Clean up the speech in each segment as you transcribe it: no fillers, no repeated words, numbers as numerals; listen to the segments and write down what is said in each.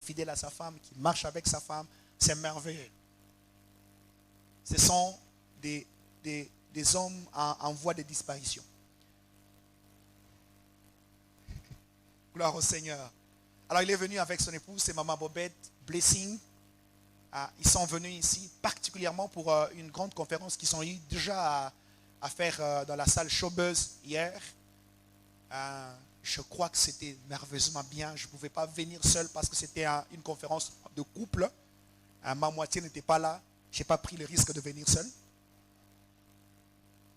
fidèle à sa femme, qui marche avec sa femme. C'est merveilleux. Ce sont des hommes en voie de disparition. Gloire au Seigneur. Alors il est venu avec son épouse, c'est Maman Bobette, Blessing. Ils sont venus ici particulièrement pour une grande conférence qu'ils ont eu déjà à faire dans la salle Chaubeuse hier. Je crois que c'était merveilleusement bien. Je ne pouvais pas venir seul parce que c'était une conférence de couple. Ma moitié n'était pas là. Je n'ai pas pris le risque de venir seul.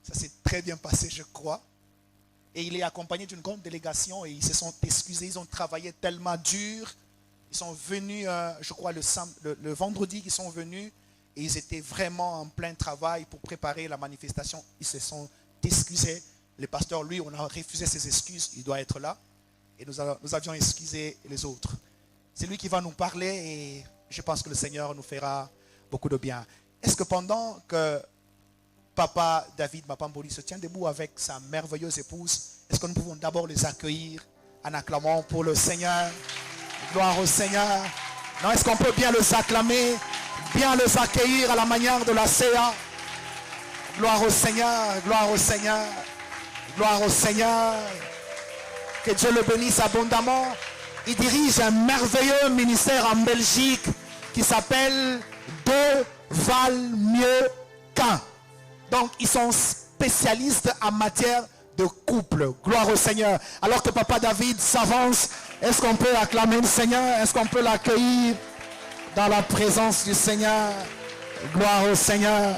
Ça s'est très bien passé, je crois. Et il est accompagné d'une grande délégation et ils se sont excusés. Ils ont travaillé tellement dur. Ils sont venus, je crois, le vendredi, ils sont venus et ils étaient vraiment en plein travail pour préparer la manifestation. Ils se sont excusés. Le pasteur, lui, on a refusé ses excuses. Il doit être là. Et nous avions excusé les autres. C'est lui qui va nous parler et je pense que le Seigneur nous fera beaucoup de bien. Est-ce que pendant que Papa David Mapamboli se tient debout avec sa merveilleuse épouse, est-ce que nous pouvons d'abord les accueillir en acclamant pour le Seigneur? Gloire au Seigneur. Non, est-ce qu'on peut bien les acclamer, bien les accueillir à la manière de la CA? Gloire au Seigneur, gloire au Seigneur, gloire au Seigneur. Que Dieu le bénisse abondamment. Il dirige un merveilleux ministère en Belgique qui s'appelle Deux valent mieux qu'un. Donc, ils sont spécialistes en matière de couple. Gloire au Seigneur. Alors que Papa David s'avance, est-ce qu'on peut acclamer le Seigneur? Est-ce qu'on peut l'accueillir dans la présence du Seigneur? Gloire au Seigneur.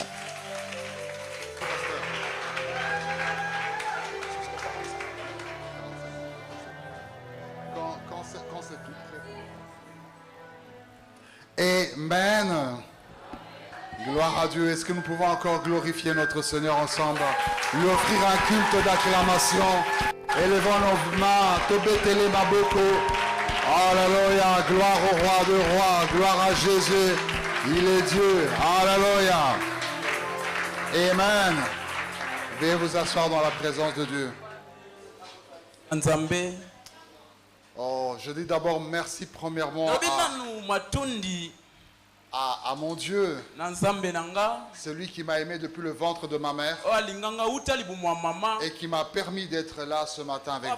Amen. Gloire à Dieu. Est-ce que nous pouvons encore glorifier notre Seigneur ensemble? Lui offrir un culte d'acclamation. Élevons nos mains. Tobetele Maboko. Alléluia. Gloire au roi de rois. Gloire à Jésus. Il est Dieu. Alléluia. Amen. Veuillez vous asseoir dans la présence de Dieu. Oh, je dis d'abord merci premièrement à mon Dieu, celui qui m'a aimé depuis le ventre de ma mère et qui m'a permis d'être là ce matin avec vous.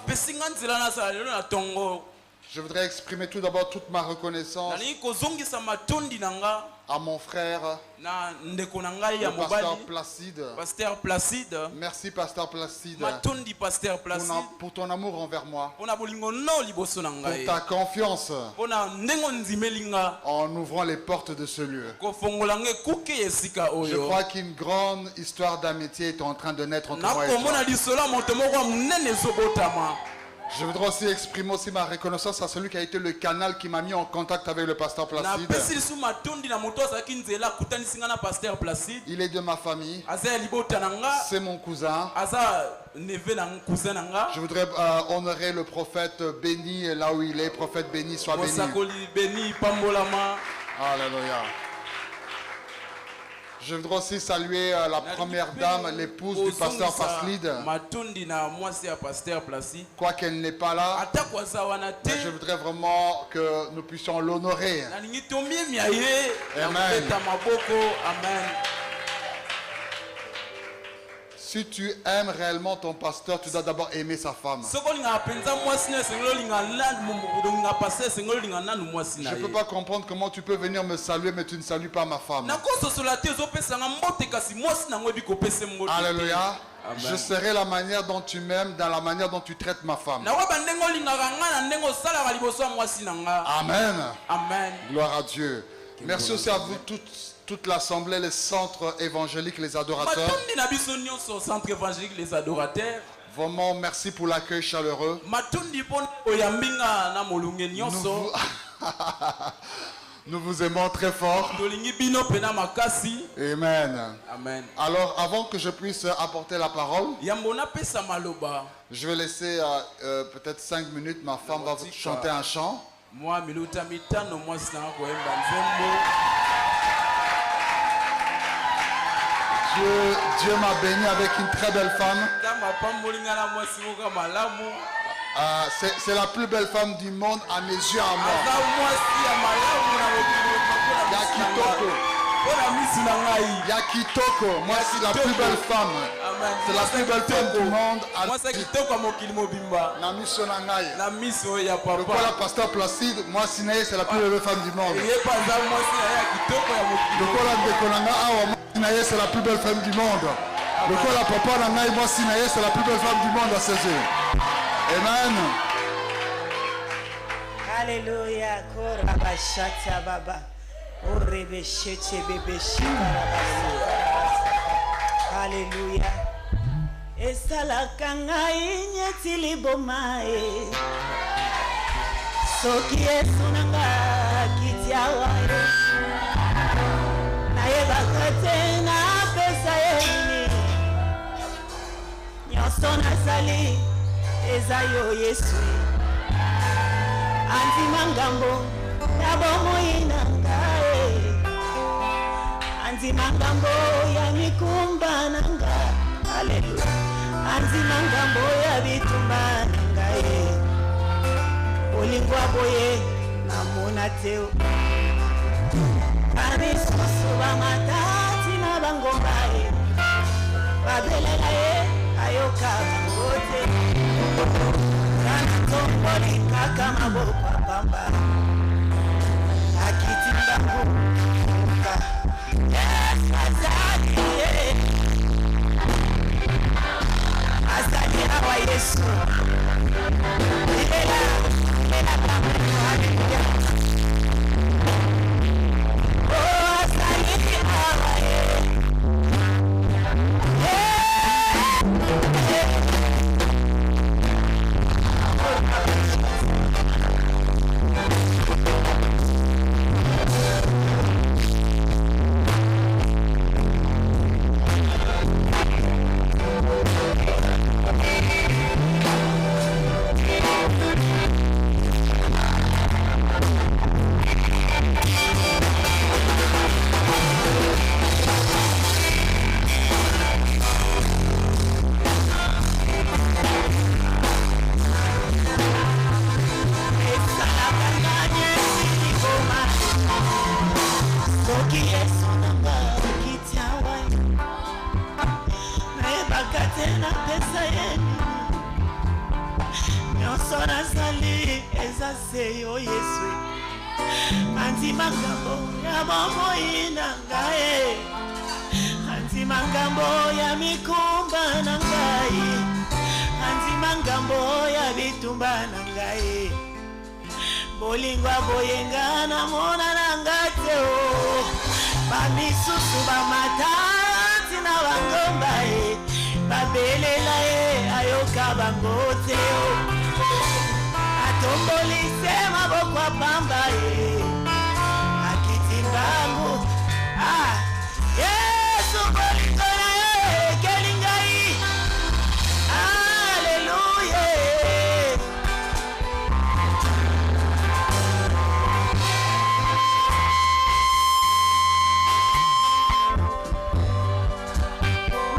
Je voudrais exprimer tout d'abord toute ma reconnaissance à mon frère, le pasteur Placide. Merci pasteur Placide pour ton amour envers moi, pour ta confiance en ouvrant les portes de ce lieu. Je crois qu'une grande histoire d'amitié est en train de naître entre moi et toi. Je voudrais aussi exprimer ma reconnaissance à celui qui a été le canal qui m'a mis en contact avec le pasteur Placide. Il est de ma famille. C'est mon cousin. Je voudrais honorer le prophète béni là où il est. Prophète béni, soit béni. Alléluia. Je voudrais aussi saluer la première dame, l'épouse du pasteur Placide. Quoi qu'elle n'est pas là, mais je voudrais vraiment que nous puissions l'honorer. Amen. Si tu aimes réellement ton pasteur, tu dois d'abord aimer sa femme. Je ne peux pas comprendre comment tu peux venir me saluer, mais tu ne salues pas ma femme. Alléluia. Je serai la manière dont tu m'aimes, dans la manière dont tu traites ma femme. Amen. Amen. Gloire à Dieu. Merci aussi à vous toute l'assemblée, les centres évangéliques, les adorateurs. Vraiment, merci pour l'accueil chaleureux. Nous vous aimons très fort. Amen. Amen. Alors, avant que je puisse apporter la parole, je vais laisser peut-être 5 minutes. Ma femme va vous chanter un chant. Dieu m'a béni avec une très belle femme. C'est la plus belle femme du monde à mes yeux, à moi. Il y a Kitoko, moi c'est la plus belle femme. C'est la plus belle femme du monde. Le la pasteur Placide, moi Sinaï c'est la plus belle femme du monde. Le c'est la plus belle femme du monde. Le papa Nangaï, moi Sinaï c'est la plus belle femme du monde à ses yeux. Amen. Alléluia. Korabashata baba. Orebeshete bebeshita. Alléluia. Esalakanga inyetili bomae. Soki esunanga kitiawae. Naebakate na pesa yeni. Nyosona sali ezayo Yesu. Anti mangambo yabomo inangae. Anti mangambo ya mikumba nanga. Hallelujah. Anti mangambo ya bitumba nangae. Olingwa boye namona teo. Ani sosuba matati na bangombae. Babelela ayoka ngote. Tomboli kaka maboko pamba. Akitimba kuka. Yes, azali. Azali hawa Yesu. Ilela kama haleluya. Oh, azali hawa Seyo Yesu Anti mangambo ya bomo inangae. Anti mangambo ya mikumba nangae. Anti mangambo ya bitumba nangae. Bolingwa boyenga na mona nangateo. Bamisusu bamatati na bangombae. Babelela ayoka bangoteo. Tomboli sema bokwa pamba akitimbangu Yesu bolingola kelingai. Hallelujah.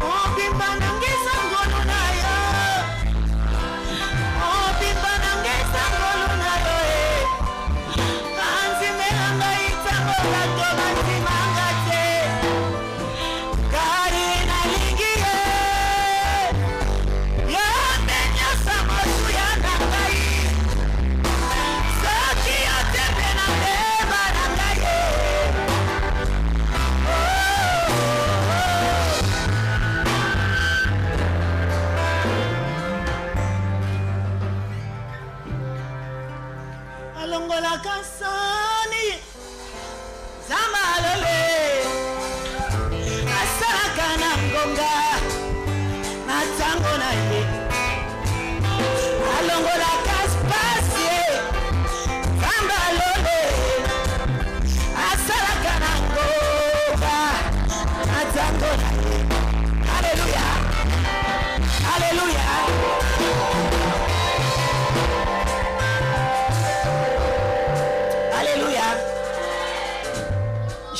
Mobimba nangisa ngono nayo. Mobimba nangisa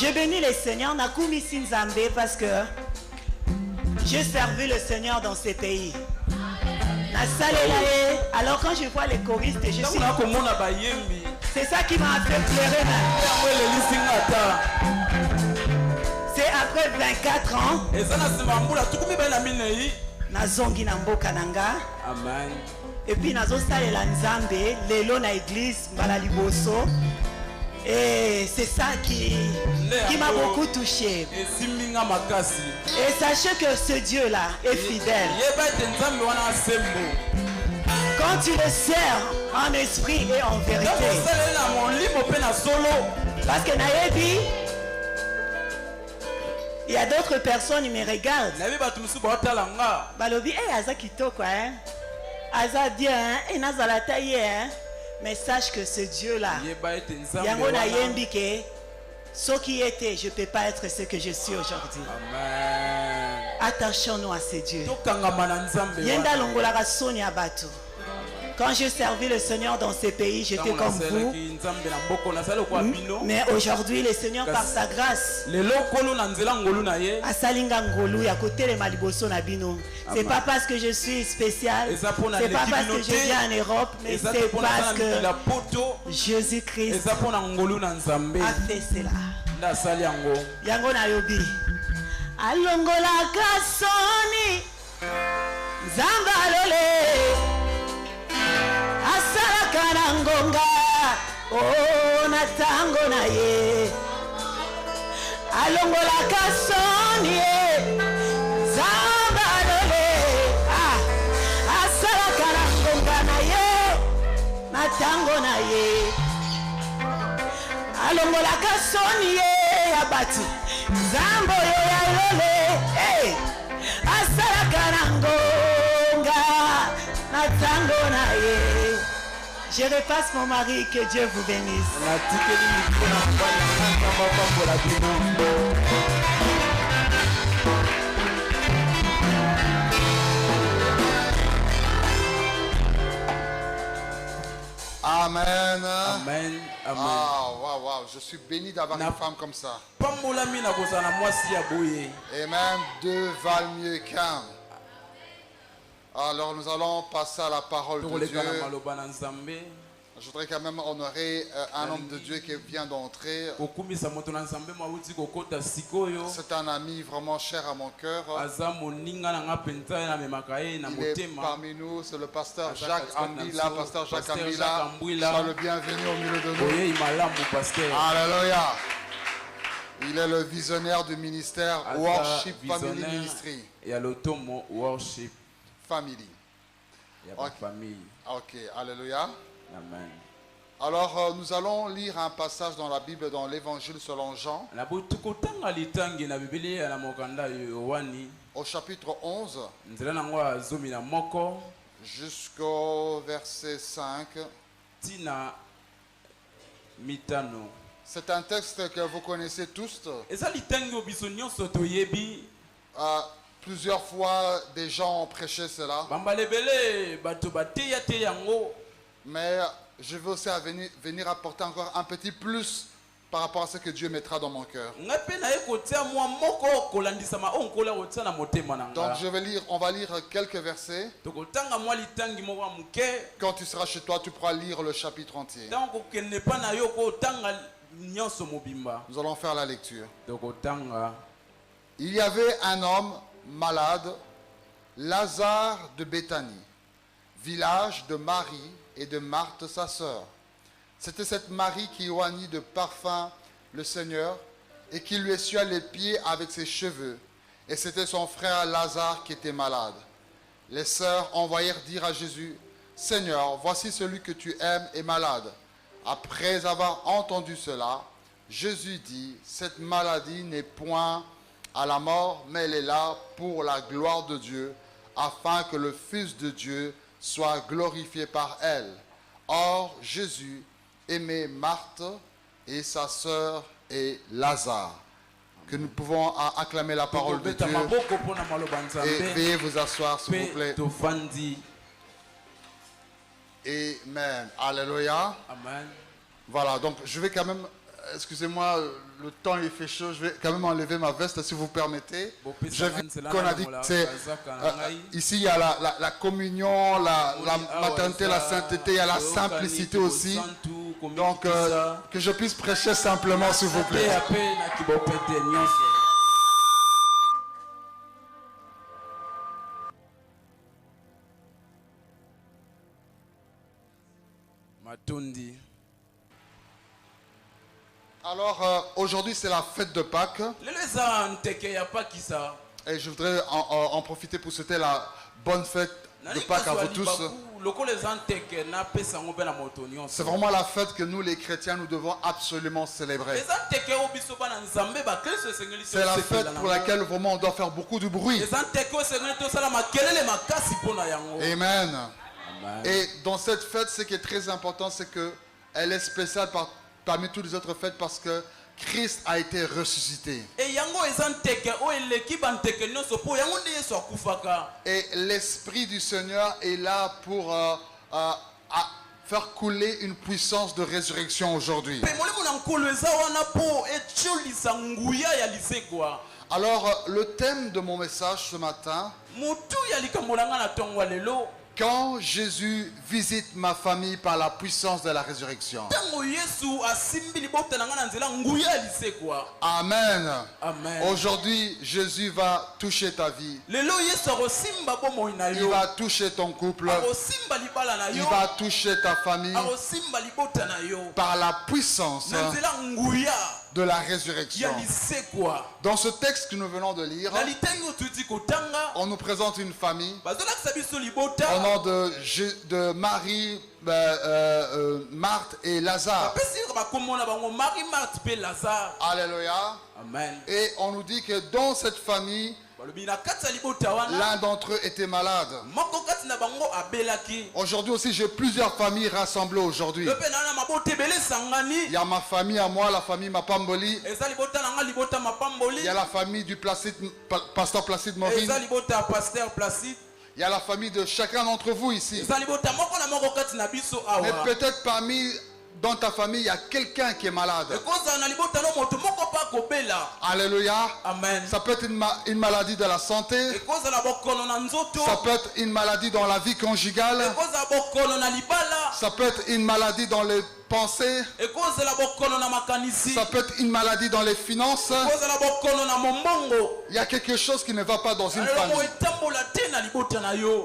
Je bénis le Seigneur Nakumi Sinzambe parce que j'ai servi le Seigneur dans ces pays. Alors quand je vois les choristes, je suis... C'est ça qui m'a fait pleurer. c'est après 24 ans. Nazongi na mboka nanga. Amen. Et puis nazo salela nzambe lelo na église mbala liboso. Et c'est ça qui m'a beaucoup touché. Et sachez que ce Dieu-là est fidèle. Quand tu le sers en esprit et en vérité. Parce que Naïbi, il y a d'autres personnes qui me regardent. Balobi, Aza kitoko, hein? Aza bien, hein? Et Nazala taillé, hein? Mais sache que ce Dieu-là, Yango na yembike, ce qui était, je ne peux pas être ce que je suis aujourd'hui. Attachons-nous à ce Dieu. Yenda longola sonia batu. Quand je servis le Seigneur dans ces pays, j'étais comme vous. Mais aujourd'hui, le Seigneur, par sa grâce, c'est pas parce que je suis spécial, c'est pas parce que je viens en Europe, mais c'est parce que Jésus-Christ a fait cela. Yango na yobi. Alongola kasoni zambalole. Asalakanangonga, oh natango na ye. Alongola kasoni zambalole, asalakanangonga na ye, natango na ye. Alongola kasoni abati, zambo yo ya lole, asalakanangonga, natango na ye. Je repasse mon mari, que Dieu vous bénisse. Amen. Amen. Amen. Wow. Je suis béni d'avoir une femme comme ça. Amen. Deux valent mieux qu'un. Alors nous allons passer à la parole de Dieu. Je voudrais quand même honorer un homme de Dieu qui vient d'entrer. C'est un ami vraiment cher à mon cœur. Il est parmi nous, c'est le pasteur Jacques Ambila. Pasteur Jacques Ambila, sois le bienvenu au milieu de nous. Alléluia. Il est le visionnaire du ministère Worship Family Ministry. Worship Family. Ok, alléluia. Amen. Alors nous allons lire un passage dans la Bible, dans l'évangile selon Jean, au chapitre 11 jusqu'au verset 5. C'est un texte que vous connaissez tous. Plusieurs fois, des gens ont prêché cela. Mais je veux aussi venir apporter encore un petit plus par rapport à ce que Dieu mettra dans mon cœur. Donc on va lire quelques versets. Quand tu seras chez toi, tu pourras lire le chapitre entier. Nous allons faire la lecture. Il y avait un homme malade, Lazare de Béthanie, village de Marie et de Marthe sa sœur. C'était cette Marie qui oignit de parfum le Seigneur et qui lui essuia les pieds avec ses cheveux. Et c'était son frère Lazare qui était malade. Les sœurs envoyèrent dire à Jésus, « Seigneur, voici celui que tu aimes est malade. » Après avoir entendu cela, Jésus dit, « Cette maladie n'est point à la mort, mais elle est là pour la gloire de Dieu, afin que le Fils de Dieu soit glorifié par elle. » Or, Jésus aimait Marthe et sa sœur et Lazare. Que nous pouvons acclamer la parole de Dieu. Et veuillez vous asseoir, s'il vous plaît. Amen. Alléluia. Amen. Voilà, donc je vais quand même... Excusez-moi, le temps il fait chaud, je vais quand même enlever ma veste si vous permettez. J'ai vu qu'on a dit que ici il y a la communion, la maternité, la sainteté, il y a la simplicité aussi. Donc que je puisse prêcher simplement s'il vous plaît. Alors aujourd'hui c'est la fête de Pâques. Et je voudrais en profiter pour souhaiter la bonne fête de Pâques à vous tous. C'est vraiment la fête que nous les chrétiens nous devons absolument célébrer. C'est la fête pour laquelle vraiment on doit faire beaucoup de bruit. Amen. Et dans cette fête, ce qui est très important, c'est qu'elle est spéciale parmi toutes les autres fêtes parce que Christ a été ressuscité. Et l'Esprit du Seigneur est là pour faire couler une puissance de résurrection aujourd'hui. Alors, le thème de mon message ce matin, quand Jésus visite ma famille par la puissance de la résurrection. Amen. Aujourd'hui, Jésus va toucher ta vie. Il va toucher ton couple. Il va toucher ta famille par la puissance de la résurrection. Dans ce texte que nous venons de lire, on nous présente une famille au nom de Marie, Marthe et Lazare. Alléluia. Amen. Et on nous dit que dans cette famille, l'un d'entre eux était malade. Aujourd'hui aussi, j'ai plusieurs familles rassemblées aujourd'hui. Il y a ma famille à moi, la famille Mapamboli. Il y a la famille du pasteur Placide Maureen. Il y a la famille de chacun d'entre vous ici. Mais peut-être dans ta famille, il y a quelqu'un qui est malade. Alléluia. Amen. Ça peut être une maladie de la santé. Ça peut être une maladie dans la vie conjugale. Ça peut être une maladie dans les pensées. Ça peut être une maladie dans les finances. Il y a quelque chose qui ne va pas dans une famille.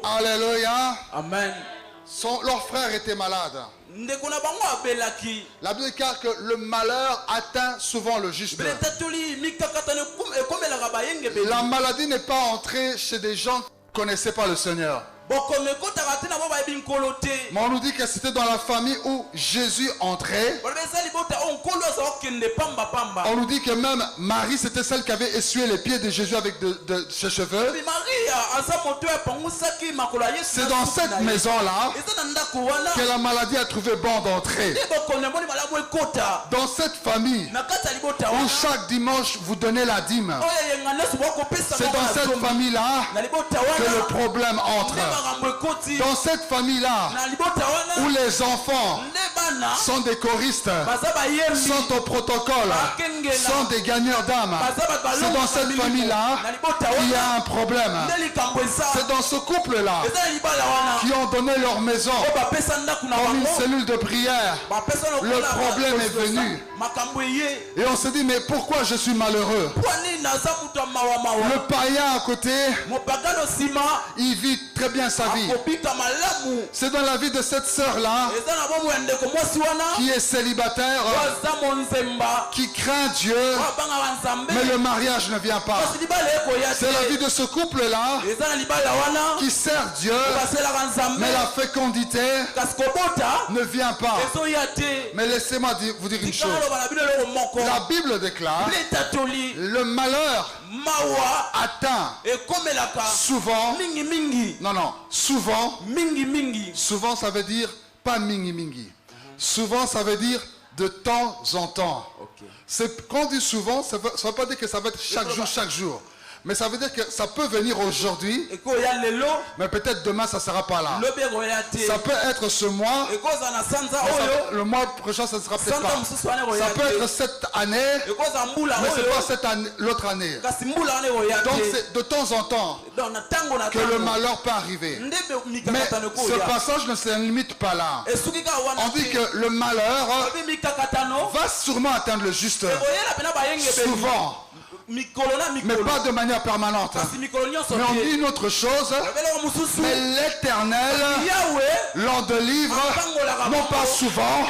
Alléluia. Amen. Leur frère était malade. La Bible dit que le malheur atteint souvent le juste. La maladie n'est pas entrée chez des gens qui ne connaissaient pas le Seigneur. Mais on nous dit que c'était dans la famille où Jésus entrait. On nous dit que même Marie, c'était celle qui avait essuyé les pieds de Jésus avec de ses cheveux. C'est dans cette maison-là que la maladie a trouvé bon d'entrer. Dans cette famille où chaque dimanche vous donnez la dîme. C'est dans cette famille-là que le problème entre. Dans cette famille-là où les enfants sont des choristes, sont au protocole, sont des gagneurs d'âme, c'est dans cette famille-là qu'il y a un problème. C'est dans ce couple-là qui ont donné leur maison comme une cellule de prière. Le problème est venu. Et on se dit, mais pourquoi je suis malheureux? Le païen à côté, il vit très bien sa vie. C'est dans la vie de cette sœur-là qui est célibataire, qui craint Dieu, mais le mariage ne vient pas. C'est la vie de ce couple-là qui sert Dieu, mais la fécondité ne vient pas. Mais laissez-moi vous dire une chose. La Bible déclare, le malheur atteint souvent, souvent ça veut dire pas mingi mingi. Souvent ça veut dire de temps en temps. Quand on dit souvent, ça ne veut pas dire que ça va être chaque jour. Mais ça veut dire que ça peut venir aujourd'hui, mais peut-être demain ça ne sera pas là. Ça peut être ce mois, le mois prochain ça ne sera peut-être pas. Ça peut être cette année, mais ce n'est pas l'autre année. Donc c'est de temps en temps que le malheur peut arriver. Mais ce passage ne se limite pas là. On dit que le malheur va sûrement atteindre le juste. Souvent. Mais pas de manière permanente. Mais on dit une autre chose. Mais l'Éternel l'en délivre, non pas souvent,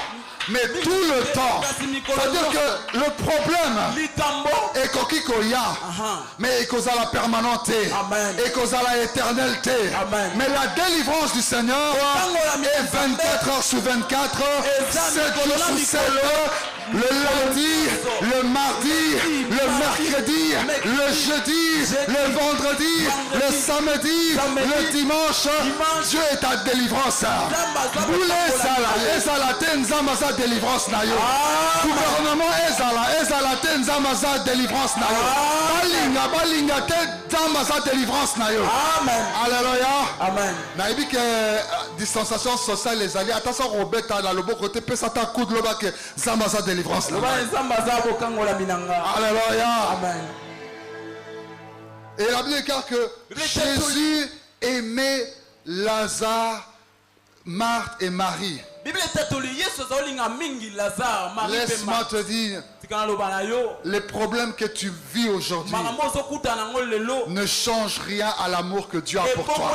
mais tout le temps. C'est-à-dire que le problème est kokikoya, mais ekozala permanenté, ekozala éternalité. Mais la délivrance du Seigneur est 24 heures sur 24, 7 jours sur 7. Le lundi, le mardi, le mercredi, le jeudi, le vendredi, le samedi, le dimanche, Dieu est ta délivrance. Ezala tenzamaza délivrance na yo. Gouvernement ezala tenzamaza délivrance na yo. Balinga tenzamaza délivrance na yo. Amen. Alléluia. Amen. Na ebi que distanciation sociale les alliés. Attention Robert dans le bon côté peut ça ta coup de loba que zamaza délivrance. Alléluia. Amen. Et la Bible déclare que Jésus aimait Lazare, Marthe et Marie. Laisse-moi te dire, les problèmes que tu vis aujourd'hui ne changent rien à l'amour que Dieu a pour toi.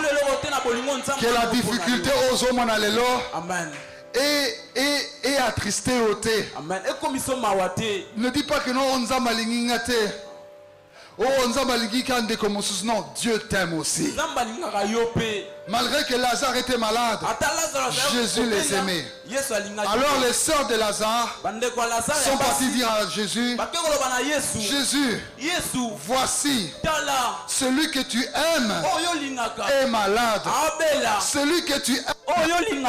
Que la difficulté aux hommes en allélo. Amen. Et attristé au thé. Ne dis pas que non, on a malingingate. Oh, on a malingingate comme non, Dieu t'aime aussi. Malgré que Lazare était malade, Jésus les aimait. Alors les sœurs de Lazare sont parties dire à Jésus, Jésus, voici, celui que tu aimes est malade. Celui que tu aimes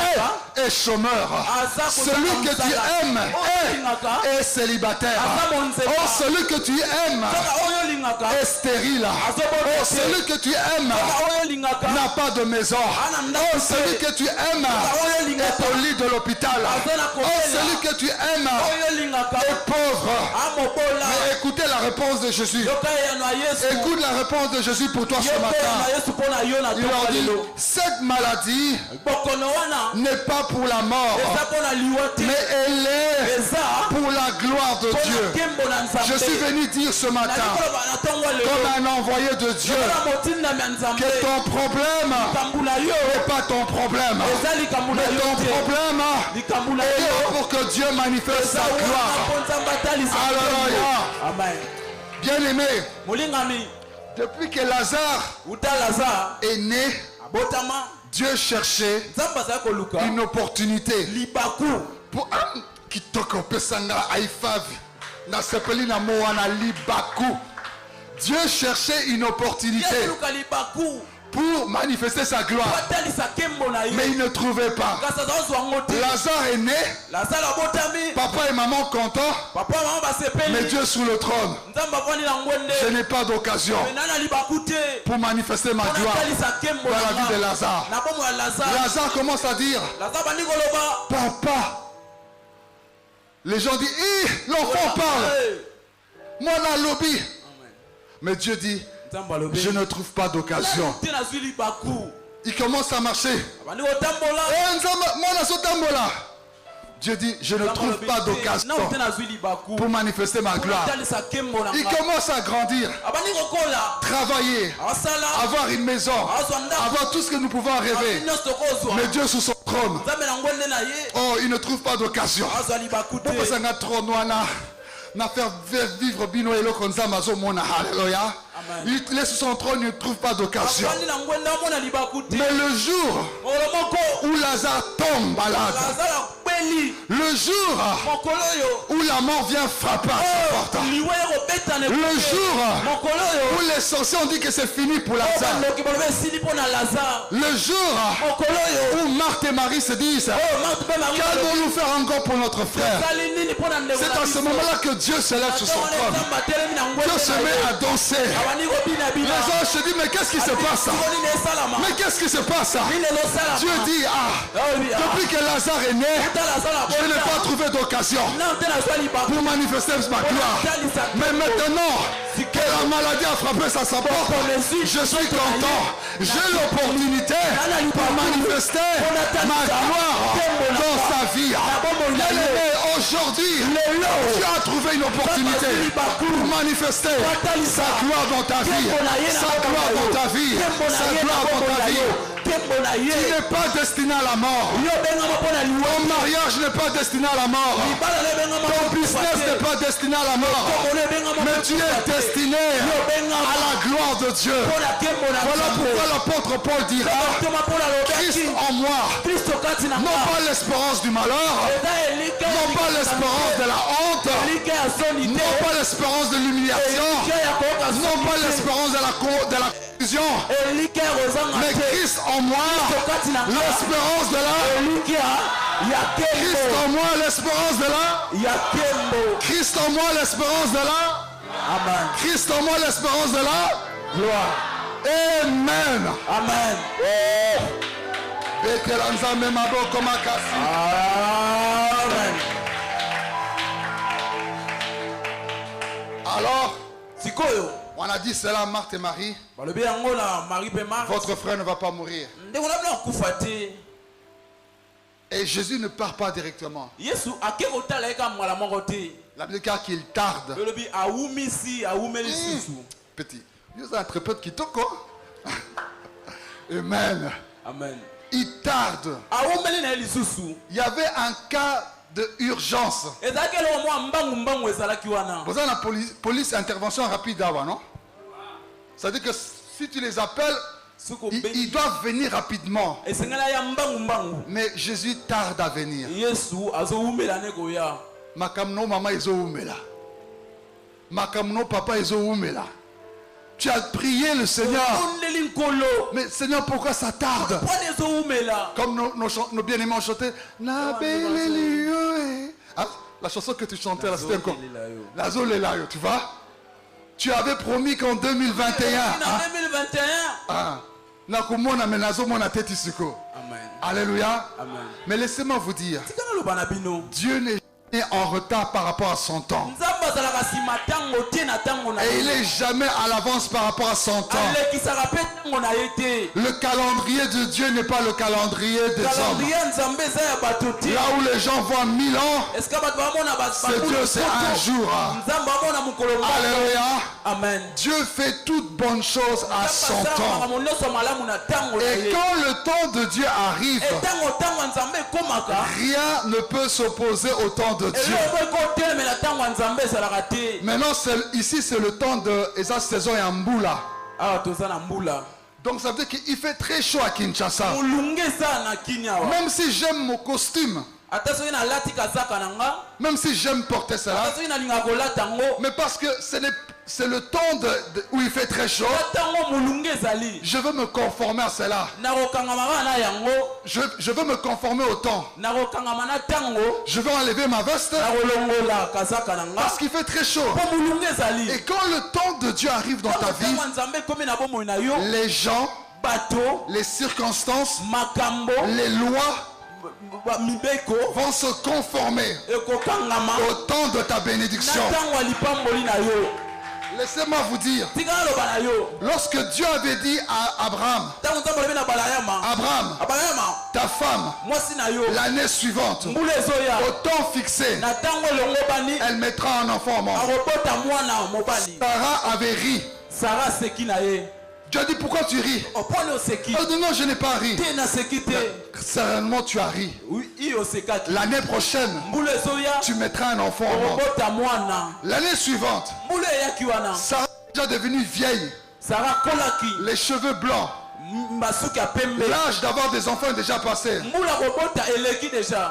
est chômeur. Celui que tu aimes est célibataire. Oh, celui que tu aimes est stérile. Oh, celui que tu aimes n'a pas de maison. Oh, celui que tu aimes est au lit de l'hôpital. Oh, celui que tu aimes est pauvre. Mais écoutez la réponse de Jésus. Écoute la réponse de Jésus pour toi ce matin. Il leur dit, cette maladie n'est pas pour la mort, mais elle est pour la gloire de Dieu. Je suis venu dire ce matin, comme un envoyé de Dieu, que ton problème n'est pas ton problème, mais ton problème est là pour que Dieu manifeste sa gloire. Alléluia. Bien aimé, depuis que Lazare est né, Dieu cherchait une opportunité pour Dieu cherchait une opportunité pour manifester sa gloire, mais il ne trouvait pas. Lazare est né, papa et maman contents, mais Dieu sous le trône. Je n'ai pas d'occasion pour manifester ma gloire dans la vie de Lazare. Lazare commence à dire, papa. Les gens disent, l'enfant parle. Moi la lobby. Mais Dieu dit, je ne trouve pas d'occasion. Il commence à marcher. Dieu dit, je ne trouve pas d'occasion pour manifester ma gloire. Il commence à grandir, travailler, avoir une maison, avoir tout ce que nous pouvons rêver. Mais Dieu sous son trône, oh, il ne trouve pas d'occasion. Na faire vivre Bino et l'Okonza Mazo Mona. Alléluia. Il est sous son trône, il ne trouve pas d'occasion. Mais le jour où Lazare tombe malade, le jour où la mort vient frapper à sa porte, le jour où les sorciers ont dit que c'est fini pour Lazare, le jour où Marthe et Marie se disent, qu'allons-nous faire encore pour notre frère? C'est à ce moment-là que Dieu se lève sur son trône. Dieu se met à danser. Les gens se disent, mais qu'est-ce qui se passe? Mais qu'est-ce qui se passe? Dieu dit, depuis que Lazare est né, je n'ai pas trouvé d'occasion pour manifester ma gloire. Mais maintenant que la maladie a frappé sa porte, je suis content. J'ai l'opportunité pour manifester ma gloire dans sa vie. Aujourd'hui, tu as trouvé une opportunité pour manifester sa gloire dans ta vie. Sa gloire dans ta vie. Sa gloire dans ta vie. Tu n'es pas destiné à la mort. Ton mariage n'est pas destiné à la mort. Ton business n'est pas destiné à la mort. Mais tu es destiné à la gloire de Dieu. Voilà pourquoi l'apôtre Paul dira: Christ en moi, non pas l'espérance du malheur, non pas l'espérance de la honte, non pas l'espérance de l'humiliation, non pas l'espérance de la confusion, mais Christ en moi, l'espérance de la Christ en moi, l'espérance de la Christ en moi, l'espérance de la Christ en moi, l'espérance de la gloire. Amen. Amen. Amen. Alors, on a dit cela, Marthe et Marie. Votre frère ne va pas mourir. Et Jésus ne part pas directement. La Bible dit qu'il tarde. Petit. Nous avons très peu de kitoko. Amen. Amen. Il tarde. Il y avait un cas d'urgence. Vous avez la police intervention rapide, non? C'est-à-dire que si tu les appelles, ils doivent venir rapidement. Mais Jésus tarde à venir. Makamno mama izo umela. Makamno papa izo umela. Tu as prié le Seigneur. Mais Seigneur, pourquoi ça tarde? Comme nos bien-aimés ont chanté. La chanson que tu chantais là, c'était encore. La Zolelayo, tu vois? Tu avais promis qu'en 2021. Alléluia. Mais laissez-moi vous dire. Dieu n'est en retard par rapport à son temps. Et il n'est jamais à l'avance par rapport à son temps. Le calendrier de Dieu n'est pas le calendrier des hommes. Là où les gens voient 1000 ans, c'est Dieu, c'est un jour. Alléluia. Amen. Dieu fait toutes bonnes choses à son temps. Et quand le temps de Dieu arrive, rien ne peut s'opposer au temps de Dieu. Maintenant, ici, c'est le temps de Esa saison et Mboula. Donc ça veut dire qu'il fait très chaud à Kinshasa. Même si j'aime mon costume, même si j'aime porter cela, mais parce que c'est le temps où il fait très chaud, je veux me conformer à cela. Je veux me conformer au temps. Je veux enlever ma veste parce qu'il fait très chaud. Et quand le temps de Dieu arrive dans ta vie, les gens, les circonstances, les lois vont se conformer au temps de ta bénédiction. Laissez-moi vous dire, lorsque Dieu avait dit à Abraham, ta femme, l'année suivante, au temps fixé, elle mettra un enfant au monde. Sarah avait ri. Dieu a dit, pourquoi tu ris? Elle dit, non, je n'ai pas ri. Certainement tu as ri. L'année prochaine, tu mettras un enfant au monde. L'année suivante, Sarah est déjà devenue vieille. Les cheveux blancs. L'âge d'avoir des enfants est déjà passé.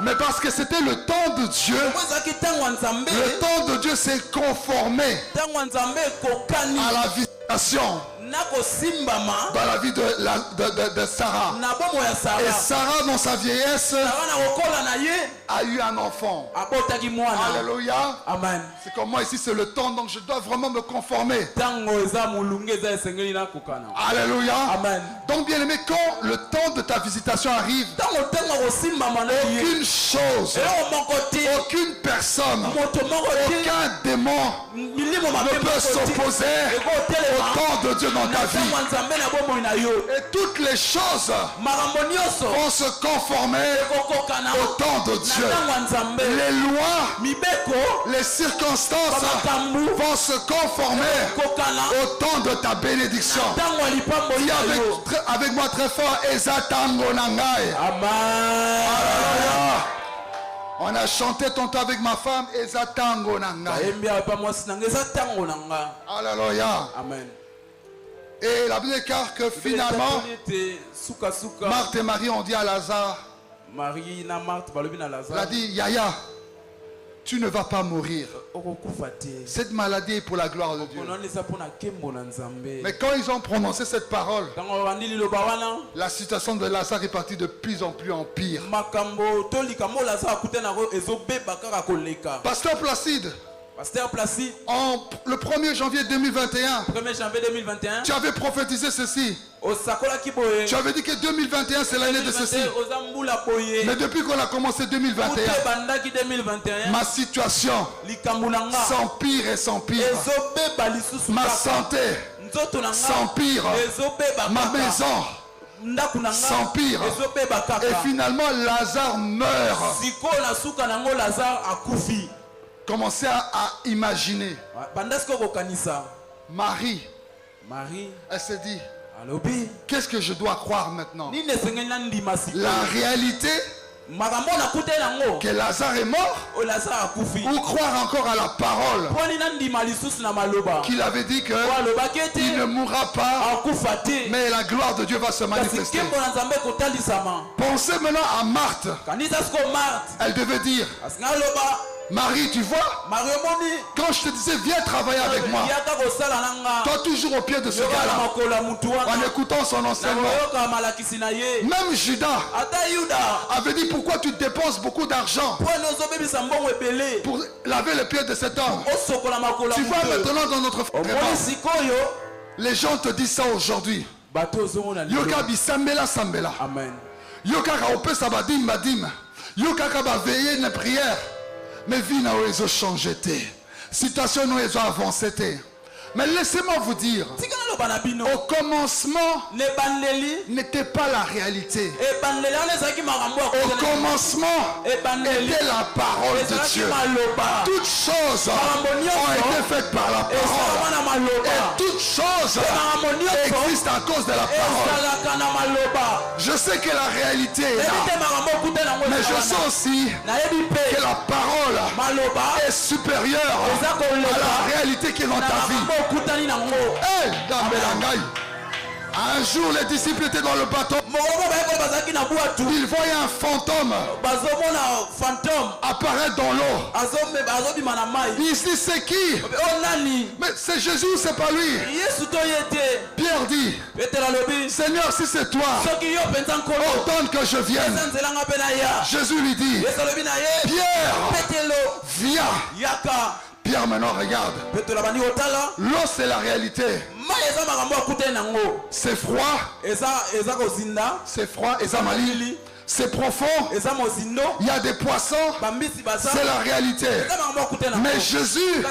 Mais parce que c'était le temps de Dieu, le temps de Dieu s'est conformé à la visitation dans la vie de Sarah. Et Sarah, dans sa vieillesse, a eu un enfant. Alléluia. Amen. C'est comme moi ici, c'est le temps, donc je dois vraiment me conformer. Alléluia. Amen. Donc bien aimé, quand le temps de ta visitation arrive, aucune chose, aucune personne, aucun démon ne peut s'opposer au temps de Dieu dans dans ta vie. Et toutes les choses vont se conformer au temps de Dieu. Les lois, les circonstances vont se conformer au temps de ta bénédiction. Dis avec moi très fort, Ezatango Nangai. Amen. On a chanté ton temps avec ma femme, Ezatango Nangai. Alléluia. Amen. Et la Bible déclare que finalement, Marthe et Marie ont dit à Lazare, elle a dit, Yaya, tu ne vas pas mourir. Cette maladie est pour la gloire de Dieu. Mais quand ils ont prononcé cette parole, la situation de Lazare est partie de plus en plus en pire. Pasteur Placide, le 1er janvier 2021, tu avais prophétisé ceci. Tu avais dit que 2021 c'est l'année de ceci. Mais depuis qu'on a commencé 2021, ma situation s'empire et s'empire. Ma santé s'empire. Ma maison s'empire. Et finalement Lazare meurt. Commencez à imaginer. Marie, elle s'est dit, qu'est-ce que je dois croire maintenant? La réalité que Lazare est mort, ou croire encore à la parole qu'il avait dit qu'il ne mourra pas, mais la gloire de Dieu va se manifester. Pensez maintenant à Marthe. Elle devait dire, Marie, tu vois, quand je te disais viens travailler avec moi, toi toujours au pied de ce gars-là, en écoutant son enseignement. Même Judas avait dit pourquoi tu dépenses beaucoup d'argent pour laver les pieds de cet homme. Tu vois maintenant dans notre les gens te disent ça aujourd'hui. Yoka bisambela sambela. Yoka kaope sabadim badim. Yoka kabaveiller une prière. Mais vie n'a pas changé. Situation n'a pas avancé. Mais laissez-moi vous dire, au commencement n'était pas la réalité. Au commencement était la parole de Dieu. Toutes choses ont été faites par la parole. Et toutes choses existent à cause de la parole. Je sais que la réalité est là. Mais je sais aussi que la parole est supérieure à la réalité qui est dans ta vie. Hey, un jour les disciples étaient dans le bateau. Ils voyaient un fantôme apparaître dans l'eau. Ils se disent c'est qui? Mais c'est Jésus ou c'est pas lui? Pierre dit, Seigneur si c'est toi, ordonne que je vienne. Jésus lui dit, Pierre, viens. Pierre maintenant regarde. L'eau c'est la réalité. C'est froid. C'est froid. C'est profond. Il y a des poissons. C'est la réalité. Mais Jésus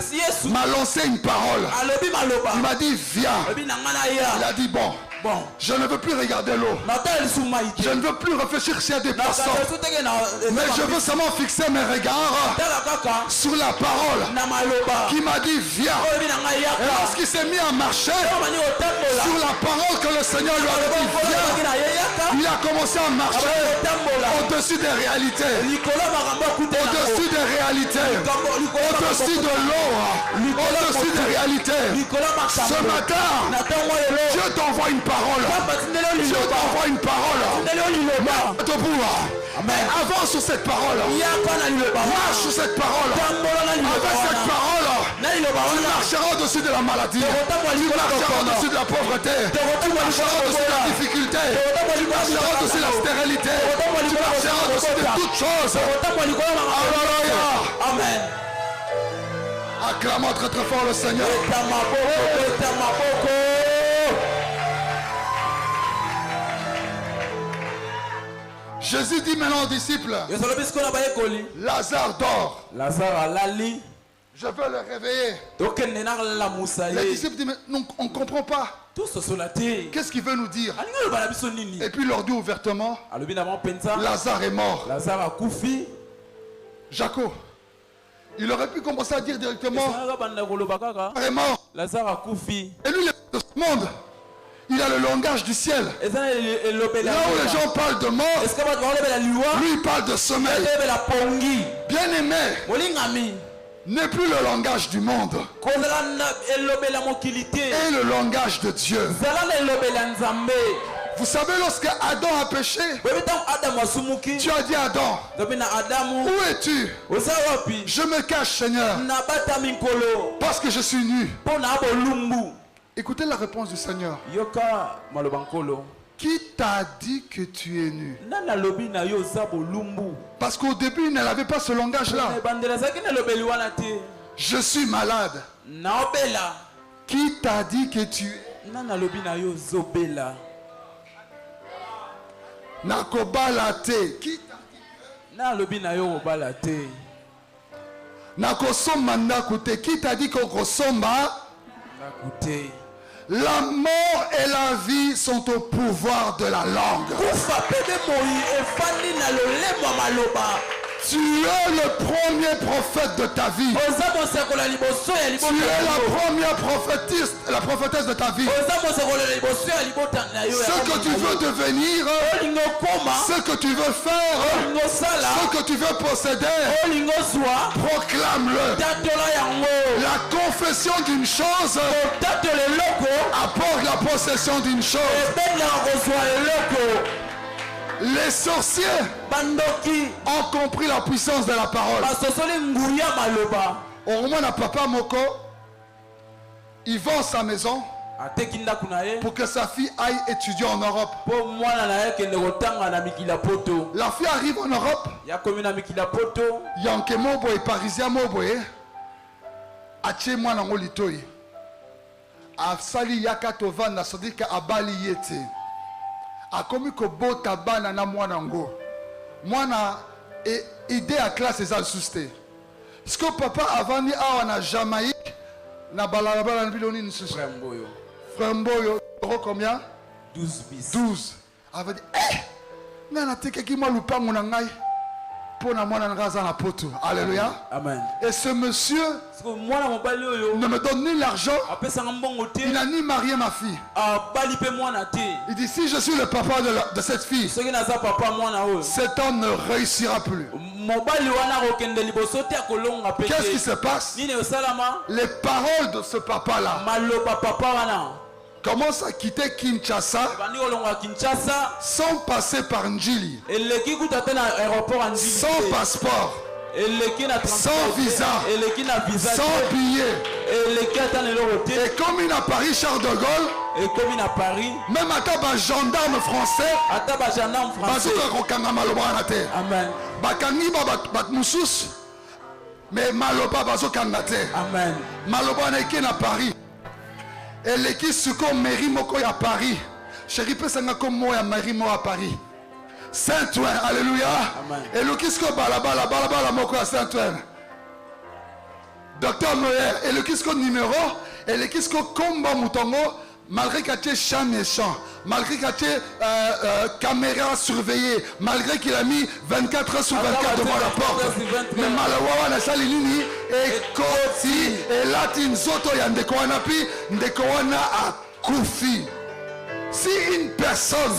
m'a lancé une parole. Il m'a dit viens. Il a dit bon. Je ne veux plus regarder l'eau. Je ne veux plus réfléchir s'il y a des poissons. Mais je veux seulement fixer mes regards sur la parole qui m'a dit viens. Et lorsqu'il s'est mis à marcher sur la parole que le Seigneur lui avait dit viens, il a commencé à marcher au-dessus des réalités. Au-dessus des réalités. Au-dessus de l'eau. Au-dessus des réalités. Ce matin, Dieu t'envoie une parole. Dieu t'envoie une parole. Debout. Avance sur cette parole. Marche sur cette parole. Avec cette parole, tu marcheras au-dessus de la maladie. Tu marcheras au-dessus de la pauvreté. Tu marcheras au-dessus de la difficulté. Tu marcheras au-dessus de la stérilité. Tu marcheras au-dessus de toutes choses. Alléluia. Amen. Acclamons très très fort le Seigneur. Jésus dit maintenant aux disciples, Lazare dort. Je veux le réveiller. Les disciples disent, mais non, on ne comprend pas. Qu'est-ce qu'il veut nous dire? Et puis il leur dit ouvertement, Lazare est mort. Jaco, il aurait pu commencer à dire directement, Lazare est mort. Et lui, il est de ce monde. Il a le langage du ciel. Là où les gens parlent de mort, lui il parle de sommeil. Bien aimé, n'est plus le langage du monde et le langage de Dieu. Vous savez, lorsque Adam a péché, tu as dit à Adam, où es-tu? Je me cache, Seigneur, parce que je suis nu. Écoutez la réponse du Seigneur. Qui t'a dit que tu es nu? Parce qu'au début, il n'avait pas ce langage-là. Je suis malade. Qui t'a dit que tu es? Nakobalate. Qui t'a dit? Nakosomba ndakute. Qui t'a dit qu'on resomba? La mort et la vie sont au pouvoir de la langue. Tu es le premier prophète de ta vie. Tu es la première la prophétesse de ta vie. Ce que tu veux devenir, ce que tu veux faire, ce que tu veux posséder, proclame-le. La confession d'une chose apporte la possession d'une chose. Les sorciers ont compris la puissance de la parole. Au moment de papa Moko, il vend sa maison pour que sa fille aille étudier en Europe. La fille arrive en Europe. Yanke Moboye, Parisien Moboye, Ache Mwana Ngolitoyi. Afsali Yakatova Nasodika Abali Yete. Akomi ko bota bana na mwana ngo. Mwana idée à classe ezal susté. Ce que papa avani awa na Jamaïque na balabala na biloni nsusu. Fremboyo. Combien? 12 bis. 12. Avait dit nana teke ki malupango na ngai. Pona mwana ngaza na poto. Alléluia. Amen. Et ce monsieur ne me donne ni l'argent. Il n'a ni marié ma fille. Il dit si je suis le papa de cette fille, cet homme ne réussira plus. Qu'est-ce qui se passe? Les paroles de ce papa-là commencent à quitter Kinshasa sans passer par Njili, sans passeport, sans visa, sans billet. Et comme il a Paris Charles de Gaulle, même à un gendarme français, mais Maloba Bazokangate, Maloba n'est à Paris. Et l'équipe suko mairie moko à Paris. Chéri pesanga comme moi à mairie mo à Paris. Saint-Ouen, alléluia. Et le kisco balabala moko à Saint-Ouen. Docteur Noël, et le kisco numéro, et le kisco combat moutongo, malgré qu'il y ait champ méchant, malgré qu'il y ait caméra surveillée, malgré qu'il a mis 24 heures sur 24 devant la porte. Mais malawa na salinini et koti et latin zoto ya ndekowanapi ndekowana a kufi. Si une personne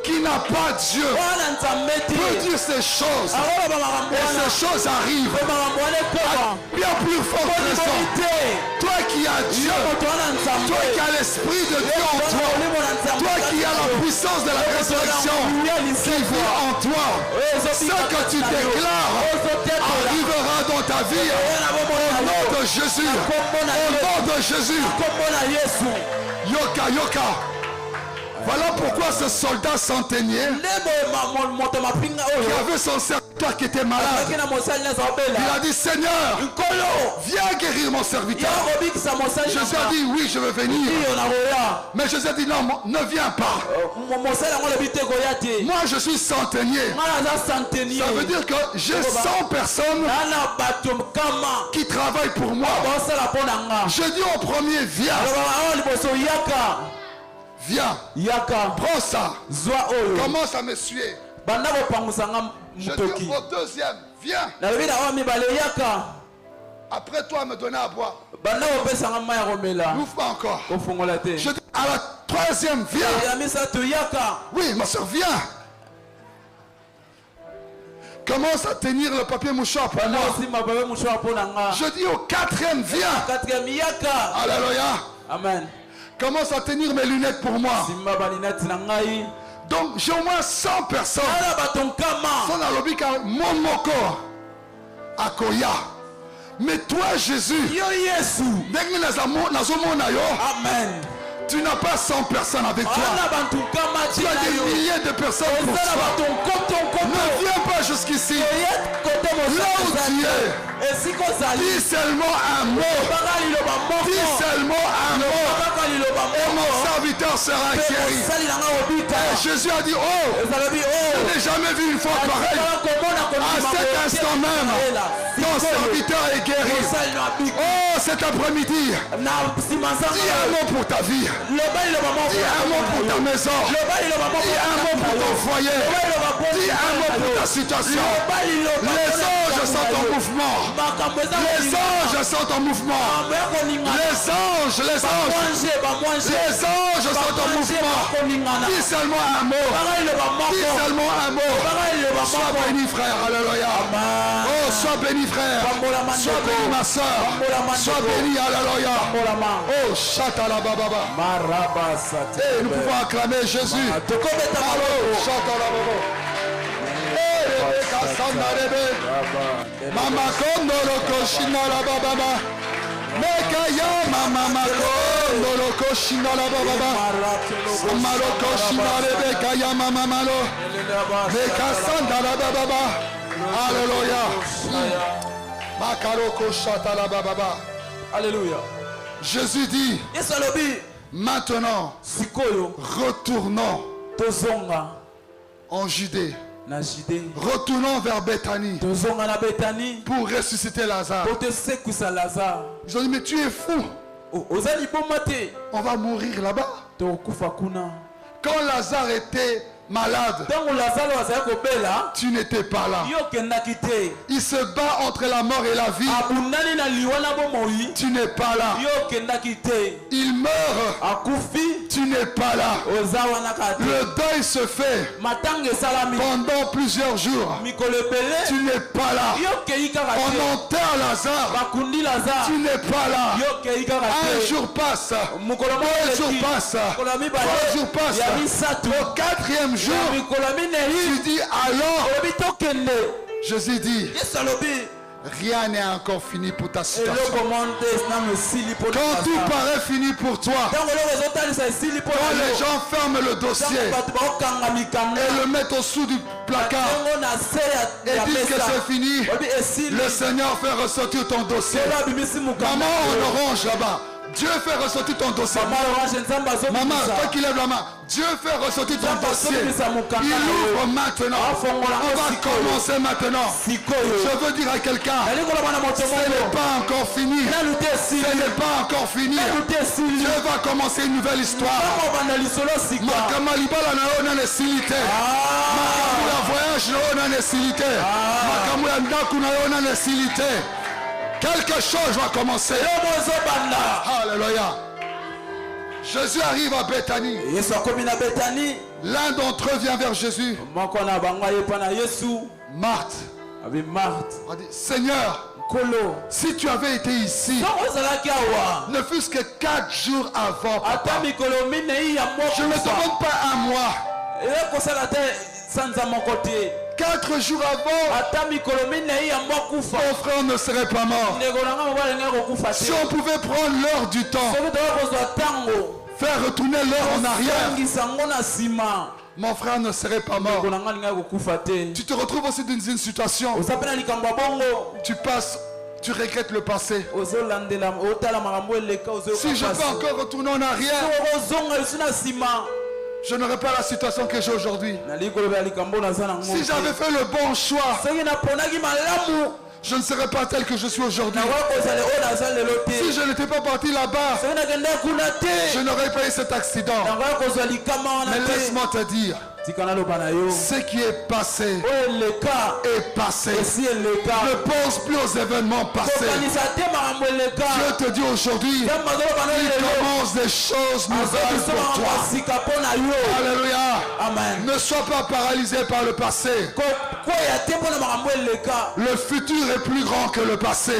qui n'a pas Dieu peut dire ces choses et ces choses arrivent à bien plus forte raison, toi qui as Dieu, toi qui as l'Esprit de Dieu en toi, toi qui as la puissance de la résurrection qui vit en toi, ce que tu déclares arrivera dans ta vie au nom de Jésus, au nom de Jésus. Yoka, yoka. Voilà pourquoi ce soldat centenier qui avait son serviteur qui était malade, il a dit Seigneur, viens guérir mon serviteur. Jésus a dit oui, je veux venir. Mais Jésus a dit non, ne viens pas. Moi je suis centenier. Ça veut dire que j'ai 100 personnes qui travaillent pour moi. Je dis au premier viens. Viens, prends ça, commence à me suer. Je dis au deuxième, viens. Après toi, me donner à boire. N'ouvre pas encore. Je dis à la troisième, viens. Oui, ma soeur, viens. Commence à tenir le papier mouchoir pour moi. Je dis au quatrième, viens. Alléluia. Amen. Commence à tenir mes lunettes pour moi. Donc j'ai au moins 100 personnes. Son alobika momoko akoya. Mais toi Jésus, amen. Tu n'as pas 100 personnes avec toi. Tu as des milliers de personnes pour toi. Ne viens pas jusqu'ici. Là où tu es, dis seulement un mot. Dis seulement un mot. Et mon serviteur sera guéri. Et Jésus a dit, oh, je n'ai jamais vu une foi pareille. À cet instant même, ton serviteur est guéri. Oh, cet après-midi, dis un mot pour ta vie. Dis un mot pour ta maison. Dis un mot pour ton foyer. Dis un mot pour ta situation. Les anges sont en mouvement. Les anges sont en mouvement. Les anges sont en mouvement. Dis seulement un mot. Dis seulement un mot. Sois béni frère. Alléluia. Oh, sois béni frère. Sois béni ma soeur. Sois béni. Alléluia. Oh, chatalababa. Et nous pouvons acclamer Jésus. Mama kondolo koshina la baba. Mekaya mama kondolo koshina la baba. Samalo koshina rebeka ya mama malo. Mekasanda la baba. Alléluia. Makaro koshata la baba. Alléluia. Jésus dit, maintenant, retournons en Judée. Retournons vers Béthanie pour ressusciter Lazare. Ils ont dit, mais tu es fou. On va mourir là-bas. Quand Lazare était malade, tu n'étais pas là. Il se bat entre la mort et la vie. Tu n'es pas là. Il meurt. Tu n'es pas là. Le deuil se fait pendant plusieurs jours. Tu n'es pas là. On enterre Lazare. Tu n'es pas là. Un jour passe. 2 jours passent. 3 jours passent. Au 4e jour, tu dis alors, Jésus dit, rien n'est encore fini pour ta situation. Quand tout paraît fini pour toi, quand les gens ferment le dossier et le mettent au-dessous du placard et disent que c'est fini, le Seigneur fait ressortir ton dossier. Maman en orange là-bas, Dieu fait ressortir ton dossier. Maman, toi qui lèves la main, Dieu fait ressortir ton dossier. Il ouvre maintenant. On va commencer maintenant. Je veux dire à quelqu'un, ce n'est pas encore fini. Ce n'est pas encore fini. Dieu va commencer une nouvelle histoire. Makamalibala na ona nesilite. Makamula voyage na ona nesilite. Makamula ndaku na ona nesilite. Quelque chose va commencer. Alléluia. Jésus arrive à Béthanie. L'un d'entre eux vient vers Jésus. Marthe a dit, Seigneur, si tu avais été ici, ne fût-ce que 4 jours avant, papa, je ne te demande pas un mois. 4 jours avant, mon frère ne serait pas mort. Si on pouvait prendre l'heure du temps, faire retourner l'heure en arrière, mon frère ne serait pas mort. Tu te retrouves aussi dans une situation, tu passes, tu regrettes le passé. Si je peux encore retourner en arrière, je n'aurais pas la situation que j'ai aujourd'hui. Si j'avais fait le bon choix, je ne serais pas tel que je suis aujourd'hui. Si je n'étais pas parti là-bas, je n'aurais pas eu cet accident. Mais laisse-moi te dire, ce qui est passé est passé. Ne pense plus aux événements passés. Dieu te dit aujourd'hui, il commence des choses nouvelles pour toi. Alléluia. Amen. Ne sois pas paralysé par le passé. Le futur est plus grand que le passé.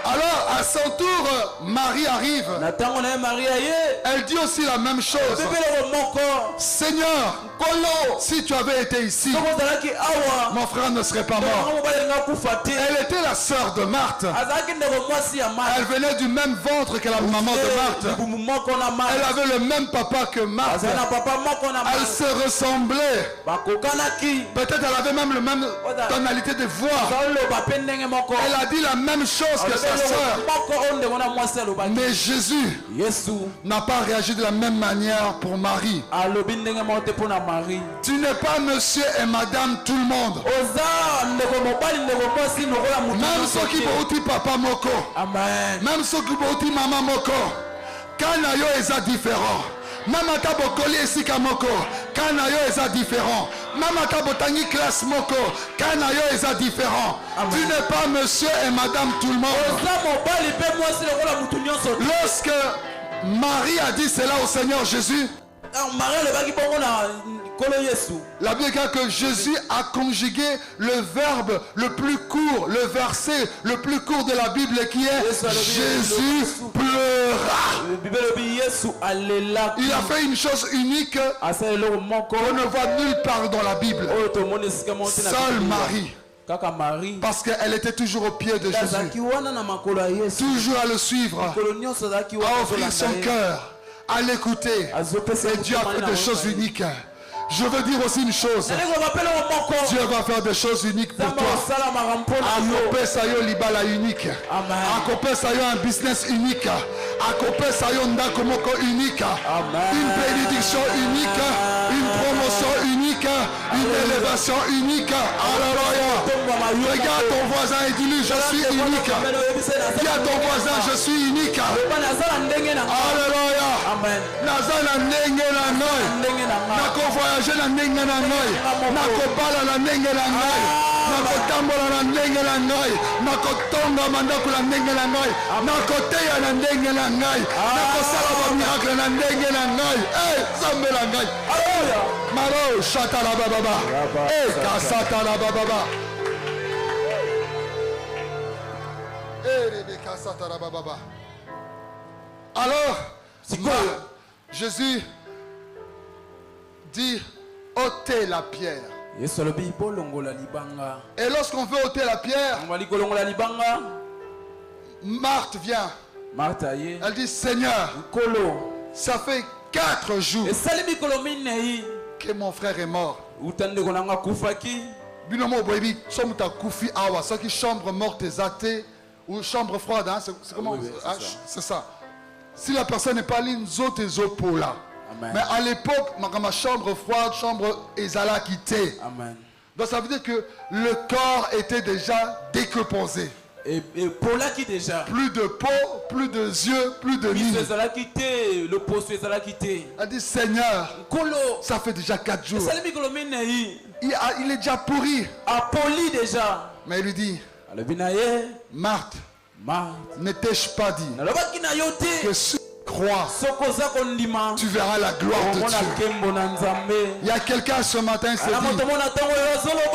Alors à son tour, Marie arrive. Elle dit aussi la même chose. Seigneur, si tu avais été ici, mon frère ne serait pas mort. Elle était la sœur de Marthe. Elle venait du même ventre que la maman de Marthe. Elle avait le même papa que Marthe. Elle se ressemblait. Peut-être elle avait même la même tonalité de voix. Elle a dit la même chose que sa sœur. Mais Jésus n'a pas réagi de la même manière pour Marie. Tu n'es pas monsieur et madame tout le monde. Même ceux qui bouti papa moko. Même ceux qui bouti maman moko. Kanayo est différent. Mama tabokoli esika moko. Kanayo est différent. Mama tabotangi classe moko. Kanayo est différent. Tu n'es pas monsieur et madame tout le monde. Lorsque Marie a dit cela au Seigneur Jésus, la Bible dit que Jésus a conjugué le verbe le plus court, le verset le plus court de la Bible qui est Jésus pleura. Il a fait une chose unique qu'on ne voit nulle part dans la Bible. Seule Marie. Parce qu'elle était toujours au pied de Jésus, toujours à le suivre, à offrir son cœur, à l'écouter. Et Dieu a fait des choses uniques. Je veux dire aussi une chose. Dieu va faire des choses uniques pour toi. Accompagner ça yo libala unique. Accompagner ça yo un business unique. Accompagner ça yo ndako moko unique. Une bénédiction unique, une promotion unique, une élévation unique. Alléluia. Regarde ton voisin et dis-lui, je suis unique. Dis à ton voisin, je suis unique. Alléluia. Nazana ndenge na noi. Nako voyager na ndenge na noi. Nako bala na ndenge na noi. Nako tambola na ndenge na noi. Nako tonga mandako na ndenge na noi. Nako teya na ndenge na noi. Nako sala ba miracle na ndenge na noi. Eh, zambe na ngai. Alléluia. Maro shata la baba. Eh, kasata la baba. Alors, Jésus dit ôtez la pierre. Et lorsqu'on veut ôter la pierre, Marthe vient. Elle dit Seigneur, ça fait 4 jours que mon frère est mort. Binomo baby, sommes ta koufi awa, ça qui chambre morte athée ou chambre froide, hein? C'est comment? C'est ça. Si la personne n'est pas ligne, zote zopola. Mais à l'époque, ma chambre froide, chambre ezala quitté. Donc ça veut dire que le corps était déjà décomposé. Et pour là qui déjà. Plus de peau, plus de yeux, plus de nid. Le poste ezala quitté. Elle dit Seigneur, ça fait déjà 4 jours. Il est déjà pourri. Poli déjà. Mais il lui dit Marthe, ne t'ai-je pas dit que si tu crois, tu verras la gloire de Dieu. Il y a quelqu'un ce matin qui s'est dit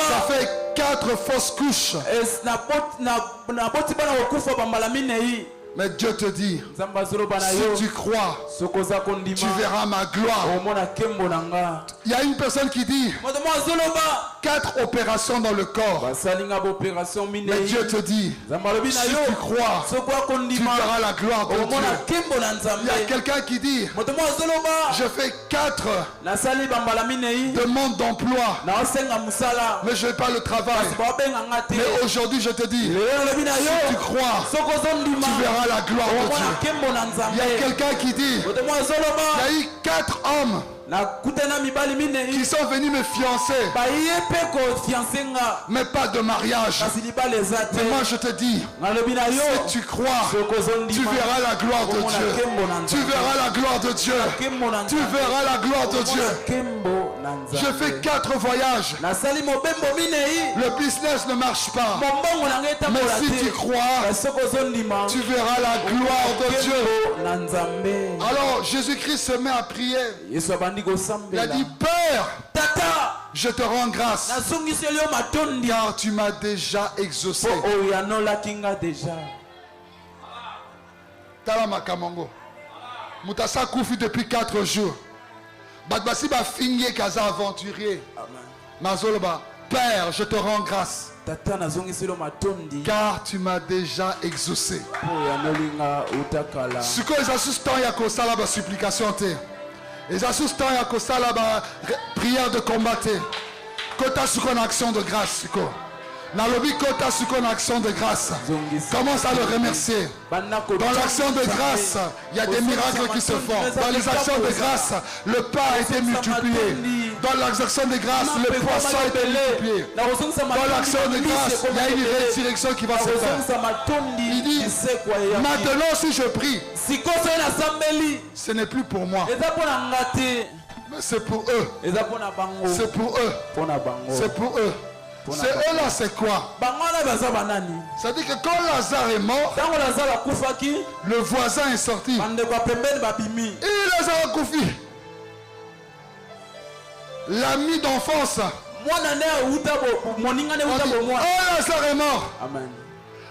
ça fait 4 fausses couches. Mais Dieu te dit, si tu crois, tu verras ma gloire. Il y a une personne qui dit, 4 opérations dans le corps. Mais Dieu te dit, si tu crois, tu verras la gloire de Dieu. Il y a quelqu'un qui dit, je fais 4 demandes d'emploi, mais je n'ai pas le travail. Mais aujourd'hui je te dis, si tu crois, tu verras la gloire de Dieu. Il y a quelqu'un qui dit, il y a eu 4 hommes qui sont venus me fiancer, mais pas de mariage. Mais moi je te dis, si tu crois, tu verras la gloire de Dieu. Tu verras la gloire de Dieu. Tu verras la gloire de Dieu. Je fais 4 voyages. Le business ne marche pas. Mais si tu crois, tu verras la gloire de Dieu. Alors Jésus-Christ se met à prier. Il a dit, Père, je te rends grâce car tu m'as déjà exaucé. Talama Kamongo. Moutassa Koufi depuis 4 jours. Badbasi ba fingé kaza aventurier. Mazoloba, Père, je te rends grâce car tu m'as déjà exaucé. Ce que les assistants yako sala ba supplication te. Les assistants yako sala ba prière de combattre. Kota sukon action de grâce siko. Nalobi kota sukon action de grâce. Commence à le remercier. Dans l'action de grâce, il y a des miracles qui se font. Dans les actions de grâce, le pain a été multiplié. Dans l'action de grâce, le poisson a été multiplié. Dans l'action de grâce, il y a une résurrection qui va se faire. Il dit, maintenant si je prie, ce n'est plus pour moi, mais c'est pour eux. C'est pour eux. C'est pour eux. C'est eux là, c'est quoi? Ça dit que quand Lazare est mort, le voisin est sorti. Et Lazare Koufi, l'ami d'enfance, oh Lazare est mort.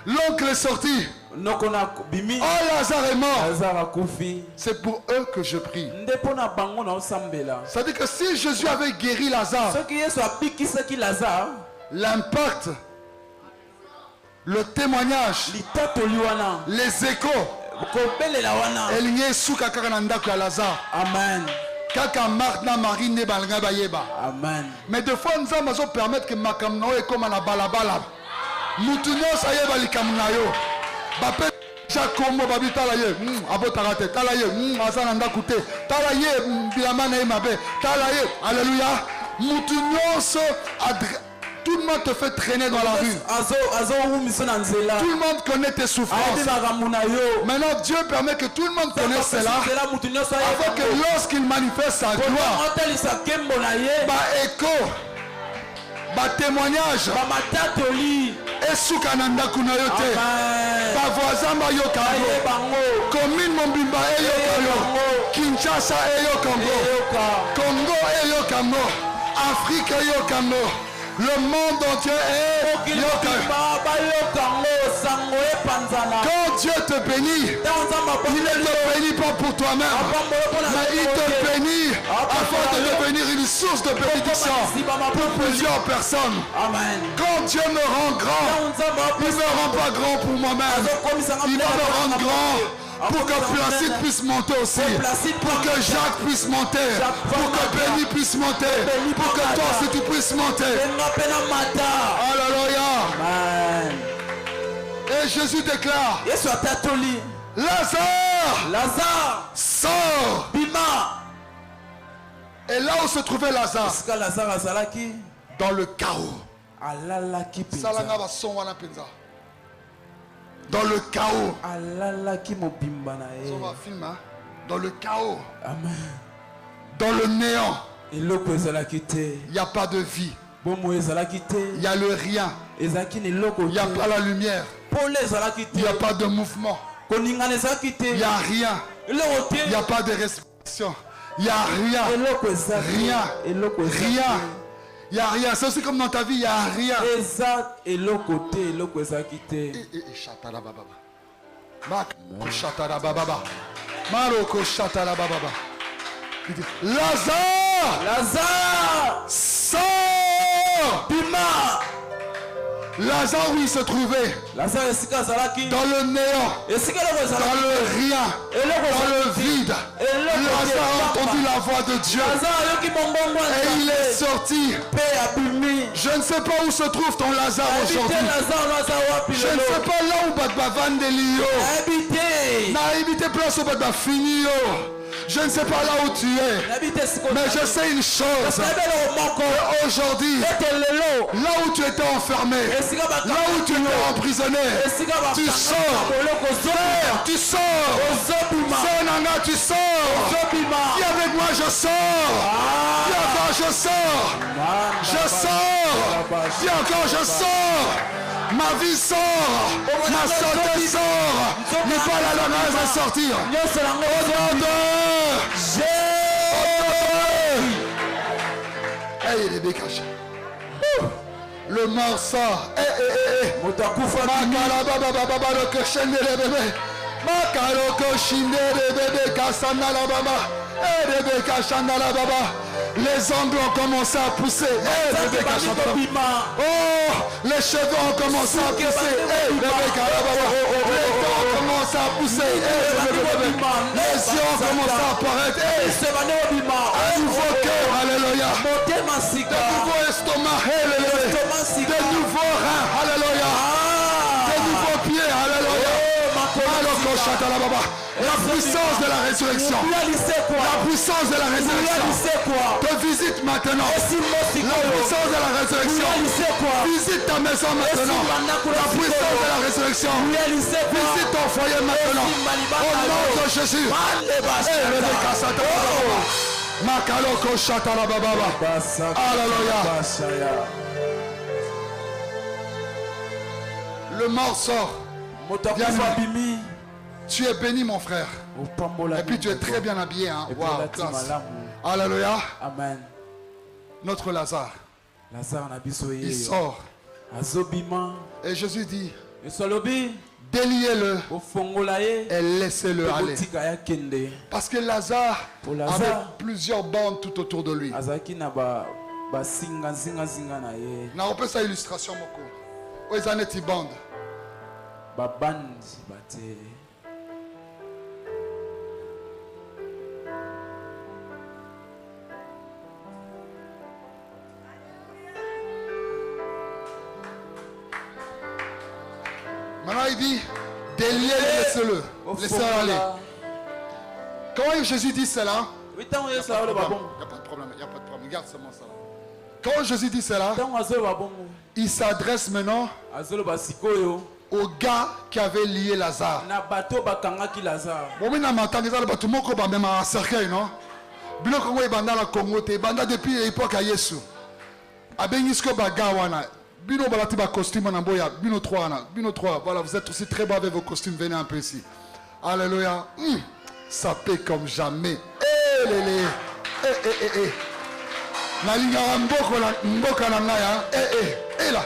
L'oncle est sorti. Oh Lazare est mort. C'est pour eux que je prie. Ça dit que si Jésus avait guéri Lazare, l'impact, le témoignage, les échos, Amen. Mais des fois nous allons permettre que makamno est comme la balabala. Mutunyo sayeba likamnayo. Bape Jacomo babi talaye. Abotarate talaye. Azananda kute. Talaye bilamana mabe. Talaye. Alléluia. Mutunyo so tout le monde te fait traîner dans la rue. Tout le monde connaît tes souffrances. Maintenant, Dieu permet que tout le monde connaisse cela. Afin que lorsqu'il manifeste sa gloire, écho, témoignage, et soukananda kunayote, voisin bayokango, commune Mombimba eyokango, Kinshasa eyokango, Congo eyokango, Afrique eyokango. Le monde entier est quand Dieu te bénit, il ne te bénit pas pour toi-même, mais il te bénit afin de devenir une source de bénédiction pour plusieurs personnes. Quand Dieu me rend grand, il ne me rend pas grand pour moi-même, il va me rendre grand pour que Placide puisse monter aussi, pour que Jacques puisse monter, pour que Béni puisse monter, pour que toi aussi tu puisses monter. Alléluia. Et Jésus déclare, Lazare, sors. Et là où se trouvait Lazare, dans le chaos. Dans le chaos. Dans le chaos. Dans le néant. Il n'y a pas de vie. Il y a le rien. Il n'y a pas la lumière. Il n'y a pas de mouvement. Il n'y a rien. Il n'y a pas de respiration. Il n'y a rien. Rien. Rien. Il n'y a rien. C'est aussi comme dans ta vie, il n'y a rien. Lazare, sors. sors. Lazare, où il se trouvait? Dans le néant, dans le rien, dans le vide. Lazare a entendu la voix de Dieu et il est sorti. Je ne sais pas où se trouve ton Lazare aujourd'hui. Je ne sais pas là où Badba Vandelio. N'a habité place où Badba Finio. Je ne sais pas là où tu es, mais je sais une chose. Aujourd'hui, là où tu étais enfermé, là où tu étais emprisonné, tu sors. Frère, tu sors. Sœur Nana, tu sors. Dis avec moi, je sors. Dis encore, je sors. Je sors. Dis encore, je sors. Ma vie sort, ma santé sort, n'est pas la langue va sortir. Au nom de Jésus. Hey, les bécaches. Le mort sort. Les ongles ont commencé à pousser. Oh, les cheveux ont commencé à pousser. Les dents ont commencé à pousser. Les yeux ont commencé à apparaître. Un nouveau cœur, alléluia. De nouveaux estomacs, de nouveaux reins, alléluia. De nouveaux pieds, alléluia. La puissance de la résurrection. La puissance de la résurrection te visite maintenant. La puissance de la résurrection visite ta maison maintenant. La puissance de la résurrection visite ton foyer maintenant. Au nom de Jésus. Alléluia. Le mort sort. Tu es béni, mon frère. Et puis tu es très bien habillé. Hein? Wow, classe. Alléluia. Amen. Notre Lazare, il sort. Et Jésus dit, déliez-le et laissez-le aller. Parce que Lazare avait plusieurs bandes tout autour de lui. On appelle ça illustration. Où est-ce une bande? Maintenant il dit, déliez-le, laissez-le. Laissez-le aller. Quand Jésus dit cela, il n'y a pas de problème, il n'y a pas de problème. Regarde seulement ça. Quand Jésus dit cela, il s'adresse maintenant au gars qui avait lié Lazare. Depuis l'époque à Yesu. Bino balati ba costume na boya, bino 3 na, bino 3. Voilà, vous êtes aussi très beau avec vos costumes, venez un peu ici. Alléluia. Ça paie comme jamais. Na linga mboka na ngaya. Là.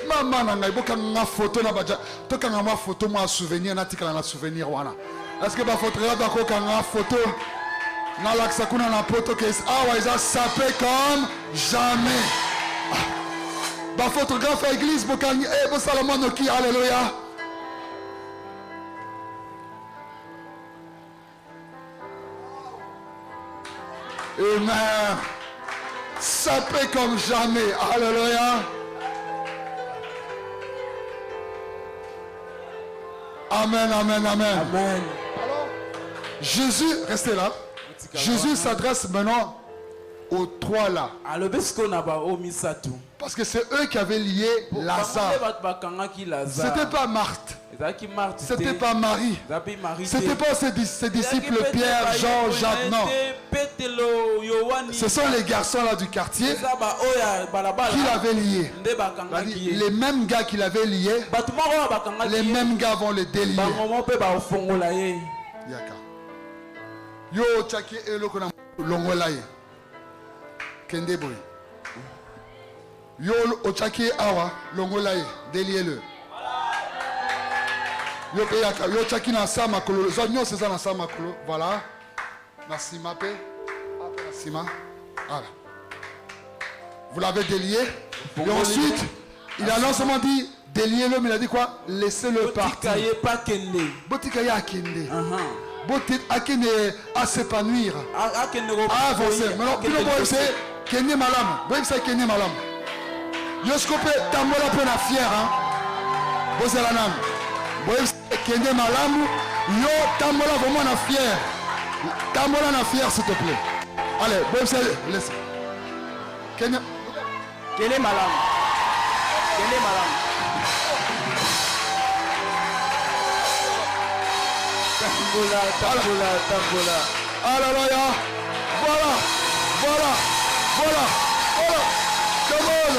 Maman na ngai boka nga photo na baja. Toka nga photo moi souvenir na tika na souvenir wana. Est-ce que ba photo là ba ko nga photo na laksa kuna na poto que ça sapé comme jamais. Ba photographe à l'église, Salomon qui, alléluia. Amen. Ça paie comme jamais, alléluia. Amen, amen, amen. Amen. Alors, Jésus, restez là. Jésus s'adresse maintenant aux 3 là. Parce que c'est eux qui avaient lié Lazare. C'était pas Marthe. C'était pas Marie. C'était pas ses disciples Pierre, Jean, Jacques, non. Ce sont les garçons là du quartier qui l'avaient lié. Les mêmes gars qui l'avaient lié, les mêmes gars vont les délier. Yo chaki eloko na longolaye. Kende boy. Yo ochaki awa longolaye déliez-le. Yo peyaka yo chaki na sama kolo zonyo seza na sama kolo voilà. Na sima pe. Na sima. Voilà. Vous l'avez délié. Et ensuite, il a non seulement dit déliez-le, mais il a dit quoi? Laissez-le partir. Botikaye akende. Akende à s'épanouir. À avancer. Maintenant, puis le boy c'est kende malam. Boy c'est kende malam. Yoskope tamola pe na fier hein. Bozela nam. Boy c'est kende malam. Yo tamola vraiment na fier. Tamola na fier s'il te plaît. Allez, boy c'est laisse. Kende malam. Kende malam. Tambola. Alléluia. Voilà. Come on.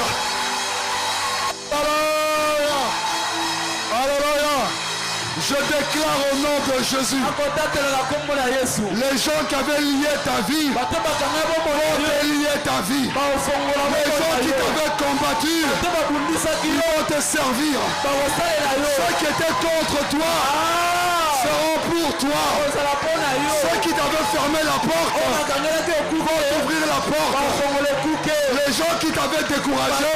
Alléluia. Je déclare au nom de Jésus. Les gens qui avaient lié ta vie vont lier ta vie. Les gens qui t'avaient combattu vont te servir. Ceux qui étaient contre toi seront pour toi. Ceux qui t'avaient fermé la porte vont ouvrir la porte. Les gens qui t'avaient découragé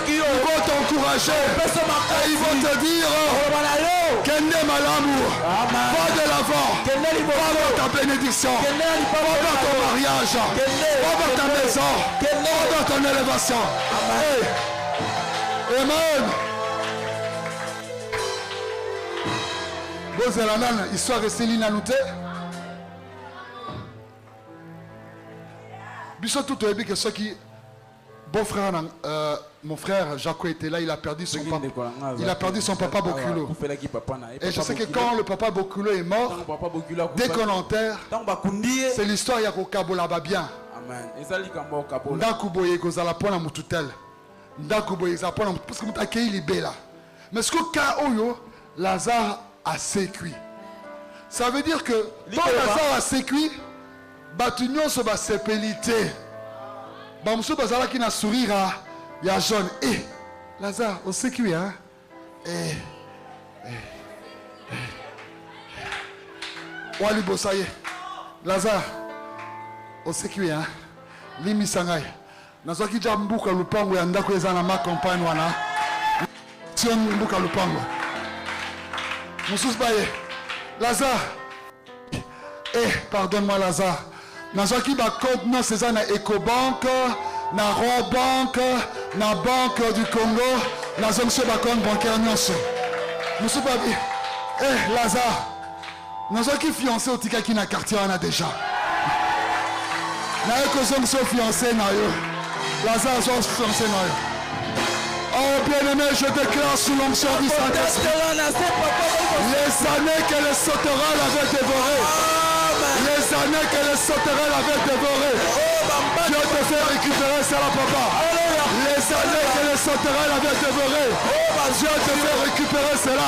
ils vont t'encourager. Et ils vont te dire Kende Malamu, va de l'avant, va vers ta bénédiction, va vers ton mariage, va vers ta maison, va vers ton élévation. Amen. Bozelanan, histoire restée l'inanouté. Bissot tout au début que ceux qui bon frère, mon frère Jaco était là, il a perdu son papa Bokulo. Et je sais que quand le papa Bokulo est mort, dès qu'on enterre, c'est l'histoire Yakokabola bien. Ndakuboye kozala pona mututel. Ndakuboye za pona parce que mutakei libela. Mais ce que Kaoyo Lazare a sécuit. Ça veut dire que quand Lazare a sécuit, batunyon se ba sépélité. Bamsou bazala qui na sourire il y a jaune. Eh Lazare, on sait qui hein. Wali bosaye. Lazare, on sait qui hein. Limi sangai. Nazo ki jambuka lupango ya ndako ezana ma campagne wana. Tion mbuka lupango. Moussous baye. Lazare. Pardonne-moi Lazare. Nazo ki ba compte non c'est ça na Ecobank, na Robank, na Banque du Congo, nazo monsieur ba compte bancaire nyonso. Moussous baye. Lazare. Nazo ki fiancé au tika ki na quartier wana déjà. Na ekozong so fiancé na yo. Lazare so fiancé na yo. Oh bien-aimé, je déclare sous l'onction du Saint-Esprit. Les années que le sauterelle avait dévoré. Les années que le sauterelle avait dévoré. Dieu te fait récupérer cela, papa. Les années que le sauterelle avait dévoré. Dieu te fait récupérer cela.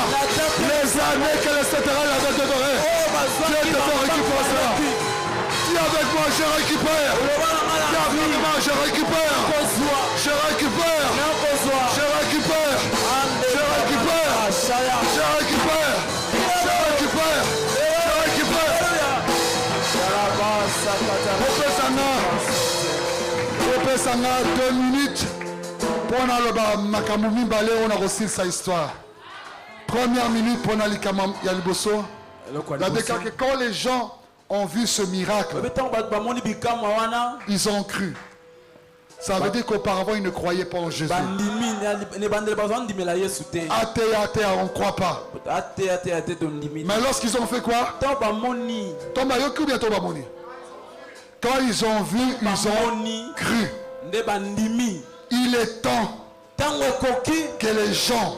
Les années que le sauterelle avait dévoré. Dieu te fait récupérer cela. Dis avec moi, je récupère. Dis avec moi, je récupère. Je récupère. Je récupère. Je récupère. Je récupère. Je récupère. Sanga 2 minutes pour le makamumi balé on a reçu sa histoire. Première minute pour Yaliboso. La déclare que quand les gens ont vu ce miracle, ils ont cru. Ça veut dire qu'auparavant ils ne croyaient pas en Jésus. Athée, on ne croit pas. Mais lorsqu'ils ont fait quoi? Quand ils ont vu, ils ont cru. Il est temps que les gens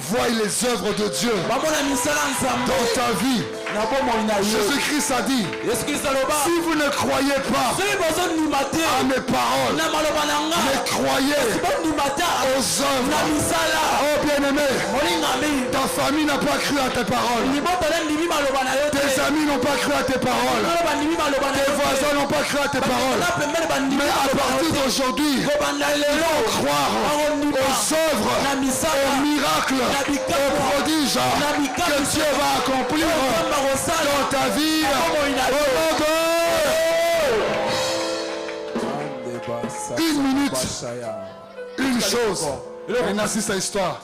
voient les œuvres de Dieu dans ta vie. Jésus-Christ a dit, si vous ne croyez pas à mes paroles, mais croyez aux œuvres. Oh bien-aimé, ta famille n'a pas cru à tes paroles. Tes amis n'ont pas cru à tes paroles. Tes voisins n'ont pas cru à tes paroles. Mais à partir d'aujourd'hui, ils vont croire aux œuvres, aux miracles, aux prodiges que Dieu va accomplir dans ta vie. Au nom de... 1 minute. une chose. On assiste à l'histoire.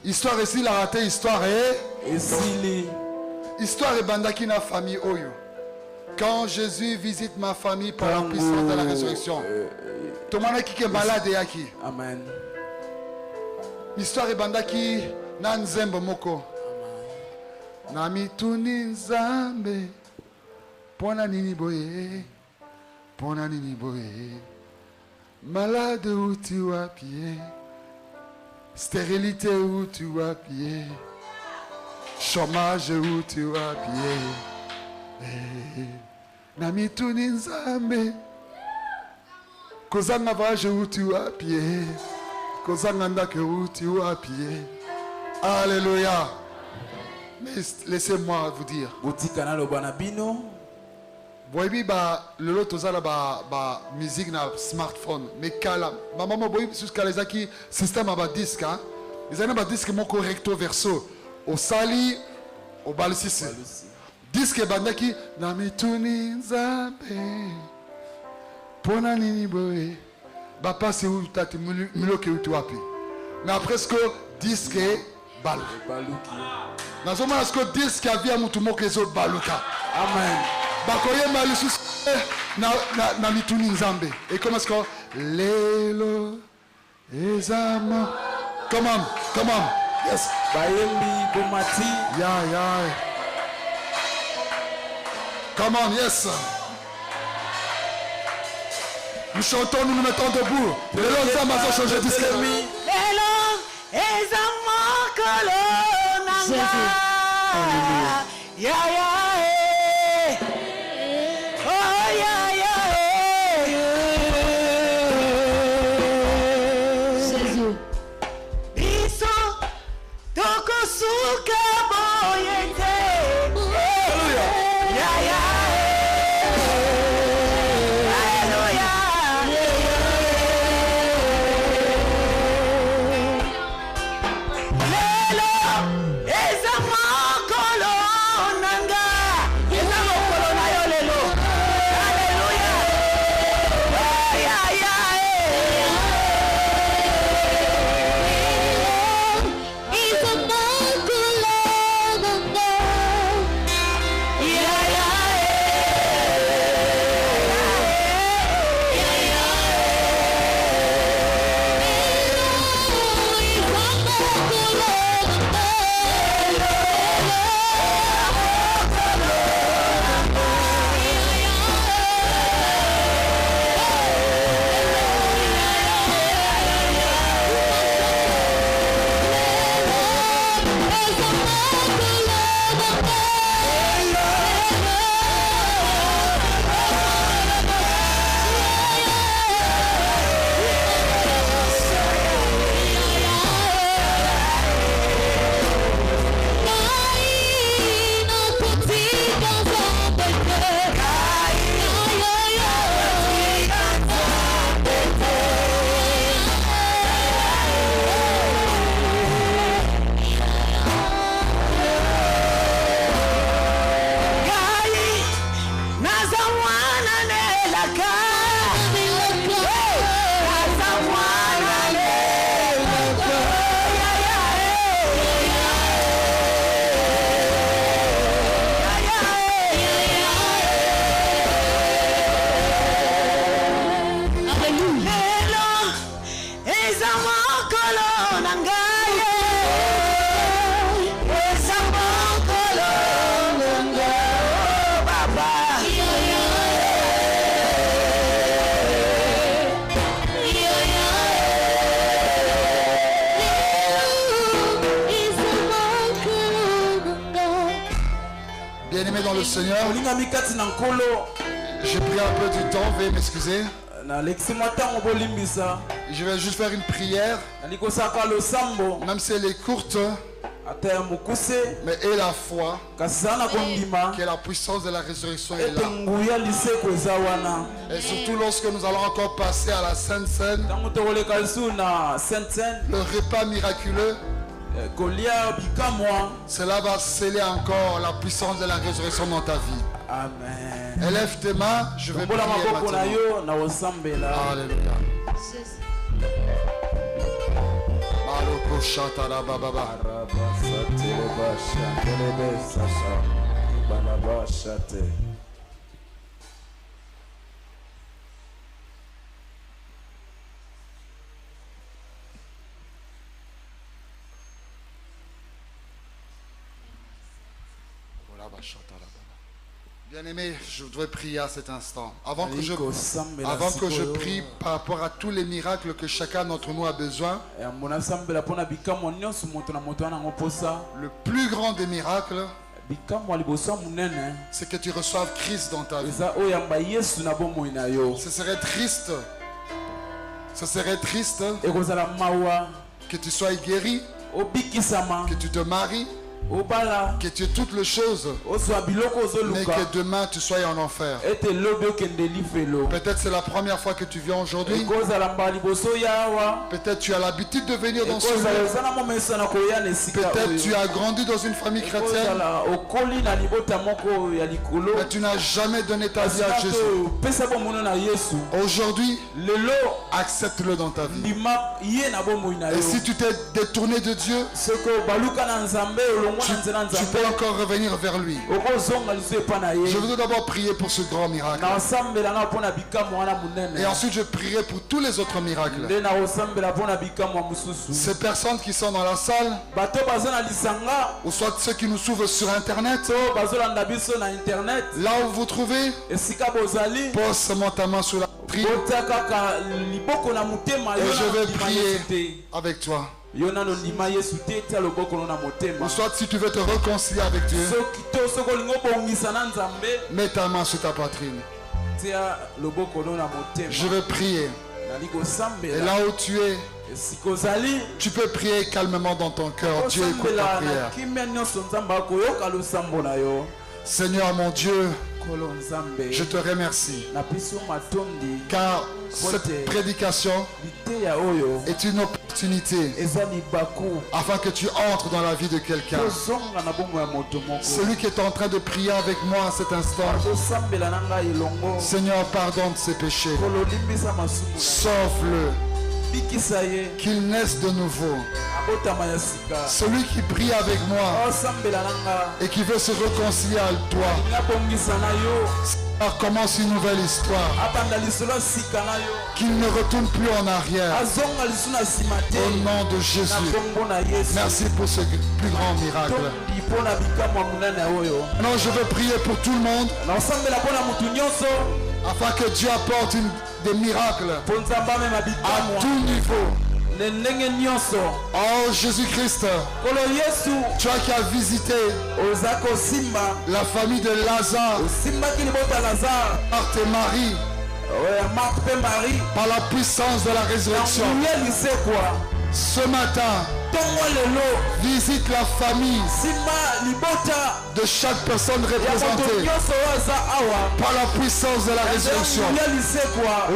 Histoire ici, la raté, histoire est. Histoire est bandaki na famille Oyo. Quand Jésus visite ma famille par la puissance de la résurrection. Tout le monde qui est malade et qui. Amen. L'histoire est bandaki na nzembo moko. Na mituni nzambe. Pona nini boye. Pona nini boye. Malade où tu as pied. Stérilité où tu as pied. Chômage où tu as pied. Nami tuni nzambe. Kozanga voyage où tu as pied. Kozanga ndake où tu as pied. Alléluia. Mais laissez-moi vous dire. Boyebi ba lelo tozala ba musique na smartphone mais kala ba maman boyebi jusqu'à les aki système ba disque hein ils ont ba disque moko recto verso au sali au balisisi disque bandaki na mituni nzambe pona nini boye ba passe où tati miloke où tu api mais presque disque balu na zoma est-ce que disque avia mutu moko ezo baluka amen. Bakoyemba lisusu na mituni nzambe. Et comment est-ce que lelo ezama. Come on. Yes. Bayembi bomati. Yeah. Come on, yes. Nous chantons, nous nous mettons debout. Lelo ezama ça changer disque. Lelo ezama kolonanga. Ya. Bien-aimé dans le Seigneur, j'ai pris un peu du temps, veuillez m'excuser. Je vais juste faire une prière, même si elle est courte, mais et la foi, que la puissance de la résurrection est là. Et surtout lorsque nous allons encore passer à la Sainte Seine, le repas miraculeux, cela va sceller encore la puissance de la résurrection dans ta vie. Amen. Élève tes mains, je vais prier maintenant. Alléluia. Bien-aimé, je voudrais prier à cet instant. Avant que je prie par rapport à tous les miracles que chacun d'entre nous a besoin, le plus grand des miracles, c'est que tu reçoives Christ dans ta vie. Ce serait triste que tu sois guéri, que tu te maries, que tu aies toutes les choses, mais que demain tu sois en enfer. Peut-être c'est la première fois que tu viens aujourd'hui. Peut-être tu as l'habitude de venir dans ce lieu. Peut-être tu as grandi dans une famille chrétienne, mais tu n'as jamais donné ta vie à Jésus. Aujourd'hui, accepte-le dans ta vie. Et si tu t'es détourné de Dieu, tu peux encore revenir vers lui. Je voudrais d'abord prier pour ce grand miracle. Et ensuite je prierai pour tous les autres miracles. Ces personnes qui sont dans la salle, ou soit ceux qui nous suivent sur internet, là où vous vous trouvez, pose seulement ta main sur la poitrine et je vais prier avec toi. Ou soit si tu veux te réconcilier avec Dieu, mets ta main sur ta poitrine. Je vais prier. Et là où tu es, tu peux prier calmement dans ton cœur. Dieu écoute ta prière. Seigneur mon Dieu, je te remercie car cette prédication est une opportunité afin que tu entres dans la vie de quelqu'un. Celui qui est en train de prier avec moi à cet instant, Seigneur, pardonne ses péchés, sauve-le, qu'il naisse de nouveau. Celui qui prie avec moi et qui veut se réconcilier à toi, commence une nouvelle histoire, qu'il ne retourne plus en arrière. Au nom de Jésus, merci pour ce plus grand miracle. Maintenant je veux prier pour tout le monde afin que Dieu apporte des miracles à tout niveau. Oh Jésus-Christ, toi qui as visité la famille de Lazare, Marthe et Marie, par la puissance de la résurrection, ce matin, visite la famille de chaque personne représentée par la puissance de la résurrection.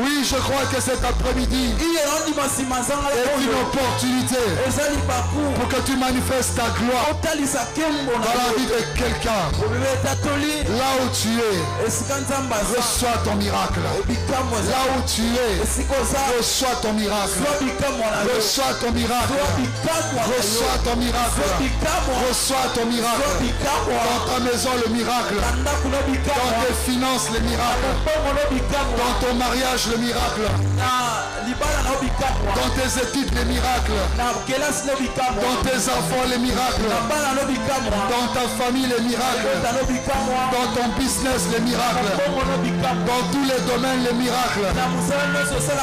Oui, je crois que cet après-midi est une opportunité pour que tu manifestes ta gloire dans la vie de quelqu'un. Là où tu es, reçois ton miracle. Là où tu es, reçois ton miracle. Reçois ton miracle. Reçois ton miracle. Reçois ton miracle. Dans ta maison le miracle. Dans tes finances le miracle. Dans ton mariage le miracle. Dans tes études les miracles. Dans tes enfants les miracles. Dans ta famille les miracles. Dans ton business les miracles. Dans tous les domaines les miracles.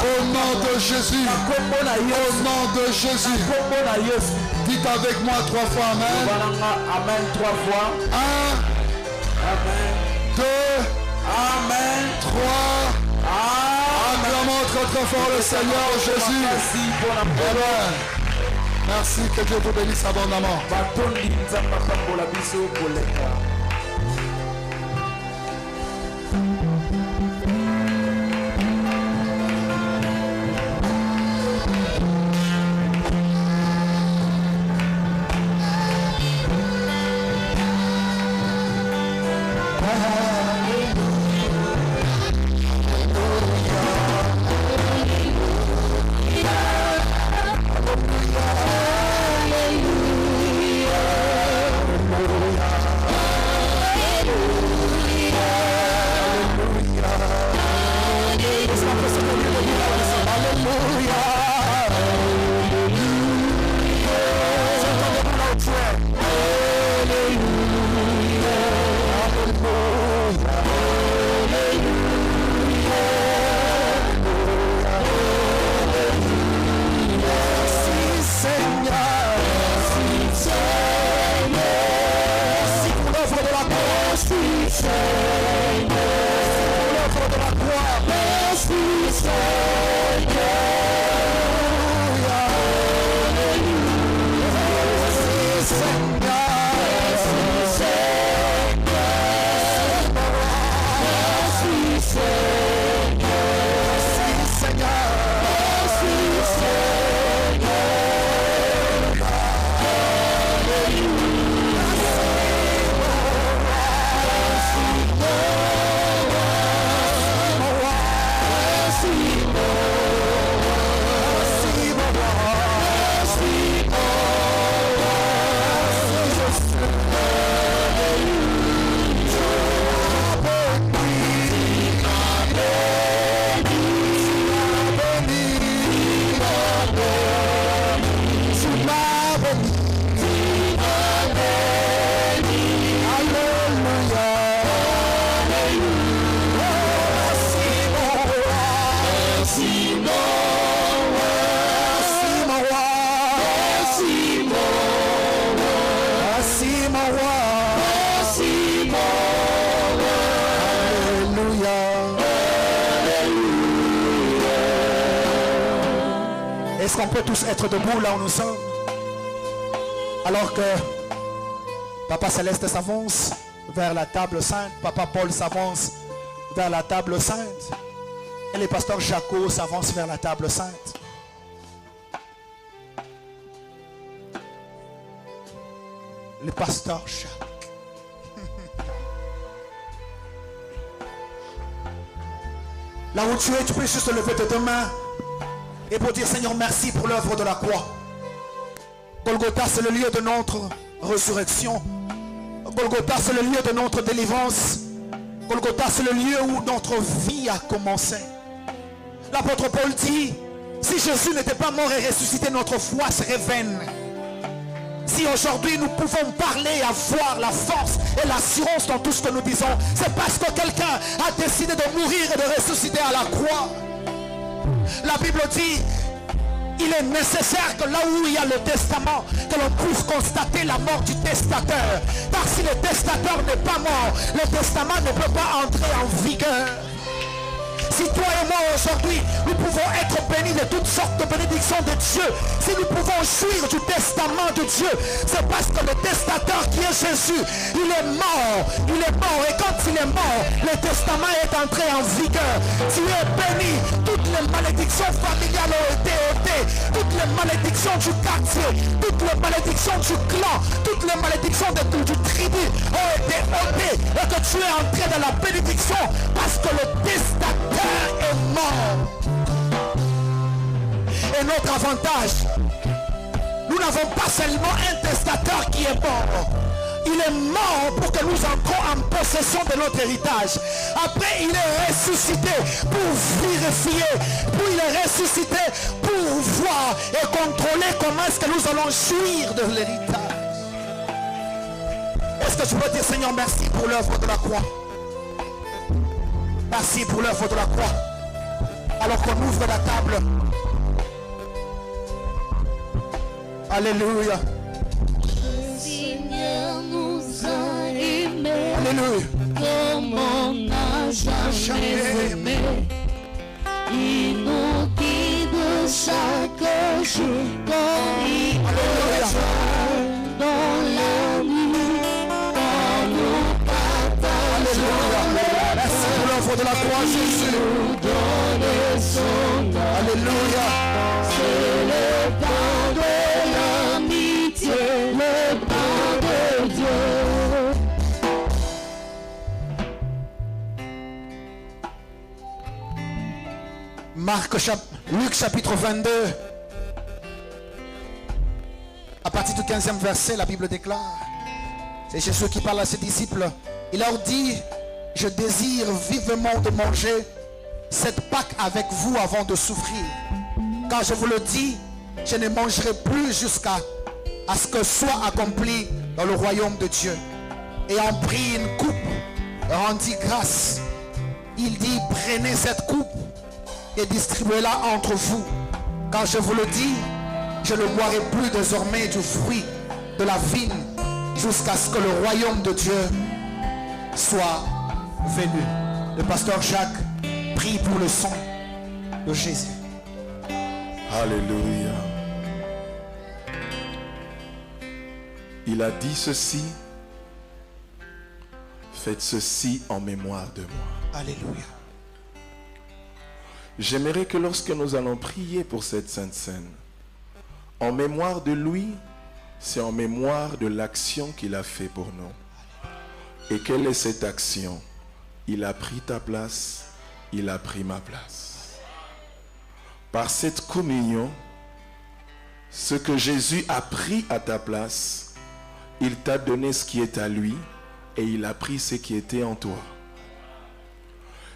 Au nom de Jésus. Au nom de Jésus. Dites avec moi 3 fois Amen. Amen 3 fois. 1. Amen. 2. Amen. 3. Acclamons très fort le Seigneur Jésus. Amen. Merci, que Dieu vous bénisse abondamment. Est-ce qu'on peut tous être debout là où nous sommes? Alors que Papa Céleste s'avance vers la table sainte, Papa Paul s'avance vers la table sainte et les pasteurs Jaco s'avancent vers la table sainte. Le pasteur Jacques. Là où tu es, tu peux juste lever tes deux mains et pour dire Seigneur merci pour l'œuvre de la croix. Golgotha c'est le lieu de notre résurrection. Golgotha c'est le lieu de notre délivrance. Golgotha c'est le lieu où notre vie a commencé. L'apôtre Paul dit, si Jésus n'était pas mort et ressuscité, notre foi serait vaine. Si aujourd'hui nous pouvons parler et avoir la force et l'assurance dans tout ce que nous disons, c'est parce que quelqu'un a décidé de mourir et de ressusciter à la croix. La Bible dit, il est nécessaire que là où il y a le testament, que l'on puisse constater la mort du testateur. Car si le testateur n'est pas mort, le testament ne peut pas entrer en vigueur. Si toi et moi aujourd'hui, nous pouvons être bénis de toutes sortes de bénédictions de Dieu, si nous pouvons jouir du testament de Dieu, c'est parce que le testateur qui est Jésus, il est mort. Et quand il est mort, le testament est entré en vigueur. Tu es béni. Toutes les malédictions familiales ont été ôtées. Toutes les malédictions du quartier, toutes les malédictions du clan, toutes les malédictions du tribu ont été ôtées. Et que tu es entré dans la bénédiction parce que le testateur est mort. Et notre avantage, nous n'avons pas seulement un testateur qui est mort. Il est mort pour que nous entrons en possession de notre héritage. Après, il est ressuscité pour vérifier. Puis il est ressuscité pour voir et contrôler comment est-ce que nous allons jouir de l'héritage. Est-ce que tu peux dire Seigneur merci pour l'œuvre de la croix? Merci pour l'œuvre de la croix. Alors qu'on ouvre la table. Alléluia. Seigneur nous a aimés. Alléluia. Comme on n'a jamais aimé. Il nous guide chaque jour. Comme il est dans la nuit. Quand nous partageons. Merci pour l'œuvre de la croix, Jésus. Alléluia. C'est le pain de l'amitié, le pain de Dieu. Luc chapitre 22. À partir du 15e verset, la Bible déclare. C'est Jésus qui parle à ses disciples. Il leur dit, je désire vivement de manger cette Pâque avec vous avant de souffrir. Car je vous le dis, je ne mangerai plus jusqu'à ce que soit accompli dans le royaume de Dieu. Et en prit une coupe, rendit grâce. Il dit, prenez cette coupe et distribuez-la entre vous. Car je vous le dis, je ne boirai plus désormais du fruit de la vigne jusqu'à ce que le royaume de Dieu soit venu. Le pasteur Jacques prie pour le sang de Jésus. Alléluia. Il a dit ceci. Faites ceci en mémoire de moi. Alléluia. J'aimerais que lorsque nous allons prier pour cette Sainte Seine, en mémoire de lui, c'est en mémoire de l'action qu'il a fait pour nous. Et quelle est cette action? Il a pris ta place, il a pris ma place. Par cette communion, ce que Jésus a pris à ta place, il t'a donné ce qui est à lui et il a pris ce qui était en toi.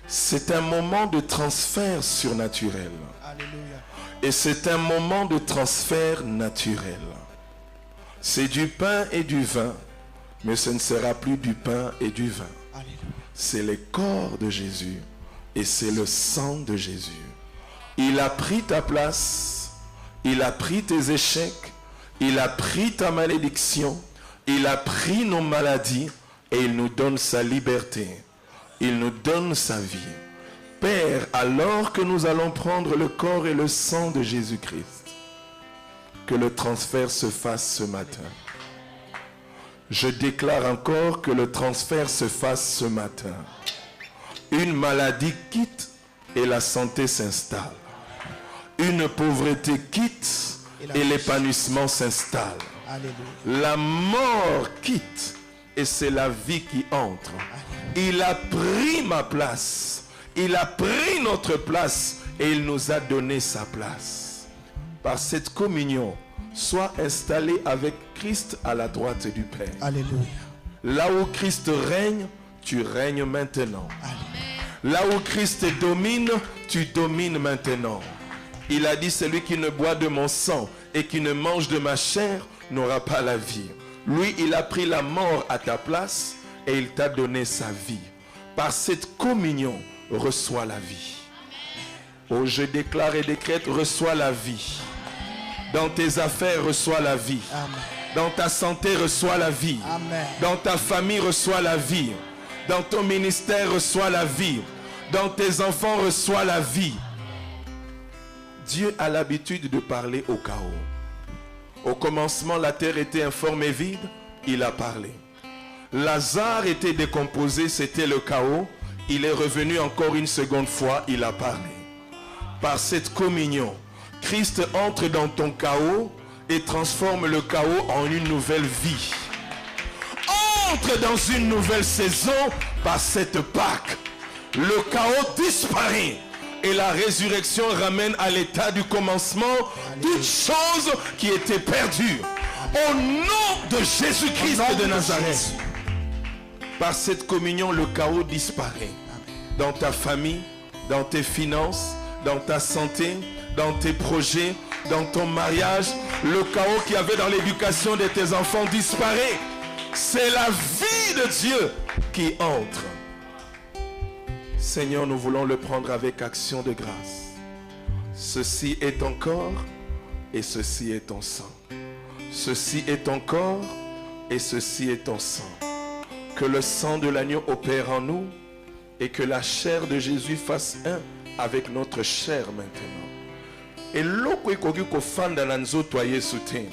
C'est un moment de transfert surnaturel. Alléluia. Et c'est un moment de transfert naturel. C'est du pain et du vin, mais ce ne sera plus du pain et du vin. Alléluia. C'est le corps de Jésus et c'est le sang de Jésus. Il a pris ta place, il a pris tes échecs, il a pris ta malédiction, il a pris nos maladies et il nous donne sa liberté. Il nous donne sa vie. Père, alors que nous allons prendre le corps et le sang de Jésus-Christ, que le transfert se fasse ce matin. Je déclare encore que le transfert se fasse ce matin. Une maladie quitte et la santé s'installe. Une pauvreté quitte et l'épanouissement s'installe. La mort quitte et c'est la vie qui entre. Il a pris ma place. Il a pris notre place et il nous a donné sa place. Par cette communion, sois installé avec Christ à la droite du Père. Alléluia. Là où Christ règne, tu règnes maintenant. Amen. Là où Christ domine, tu domines maintenant. Il a dit, celui qui ne boit de mon sang et qui ne mange de ma chair n'aura pas la vie. Lui, il a pris la mort à ta place et il t'a donné sa vie. Par cette communion, reçois la vie. Oh, je déclare et décrète, reçois la vie. Dans tes affaires, reçois la vie. Amen. Dans ta santé, reçois la vie. Amen. Dans ta famille, reçois la vie. Dans ton ministère, reçois la vie. Dans tes enfants, reçois la vie. Dieu a l'habitude de parler au chaos. Au commencement, la terre était informe et vide. Il a parlé. Lazare était décomposé, c'était le chaos. Il est revenu encore une seconde fois, il a parlé. Par cette communion, Christ entre dans ton chaos et transforme le chaos en une nouvelle vie. Entre dans une nouvelle saison par cette Pâque. Le chaos disparaît et la résurrection ramène à l'état du commencement toutes choses qui étaient perdues. Au nom de Jésus-Christ de Nazareth. Par cette communion, le chaos disparaît. Dans ta famille, dans tes finances, dans ta santé, dans tes projets, dans ton mariage. Le chaos qu'il y avait dans l'éducation de tes enfants disparaît. C'est la vie de Dieu qui entre. Seigneur, nous voulons le prendre avec action de grâce. Ceci est ton corps et ceci est ton sang. Ceci est ton corps et ceci est ton sang. Que le sang de l'agneau opère en nous et que la chair de Jésus fasse un avec notre chair maintenant. Et loko ekoki kofanda na nzoto ya Yesu te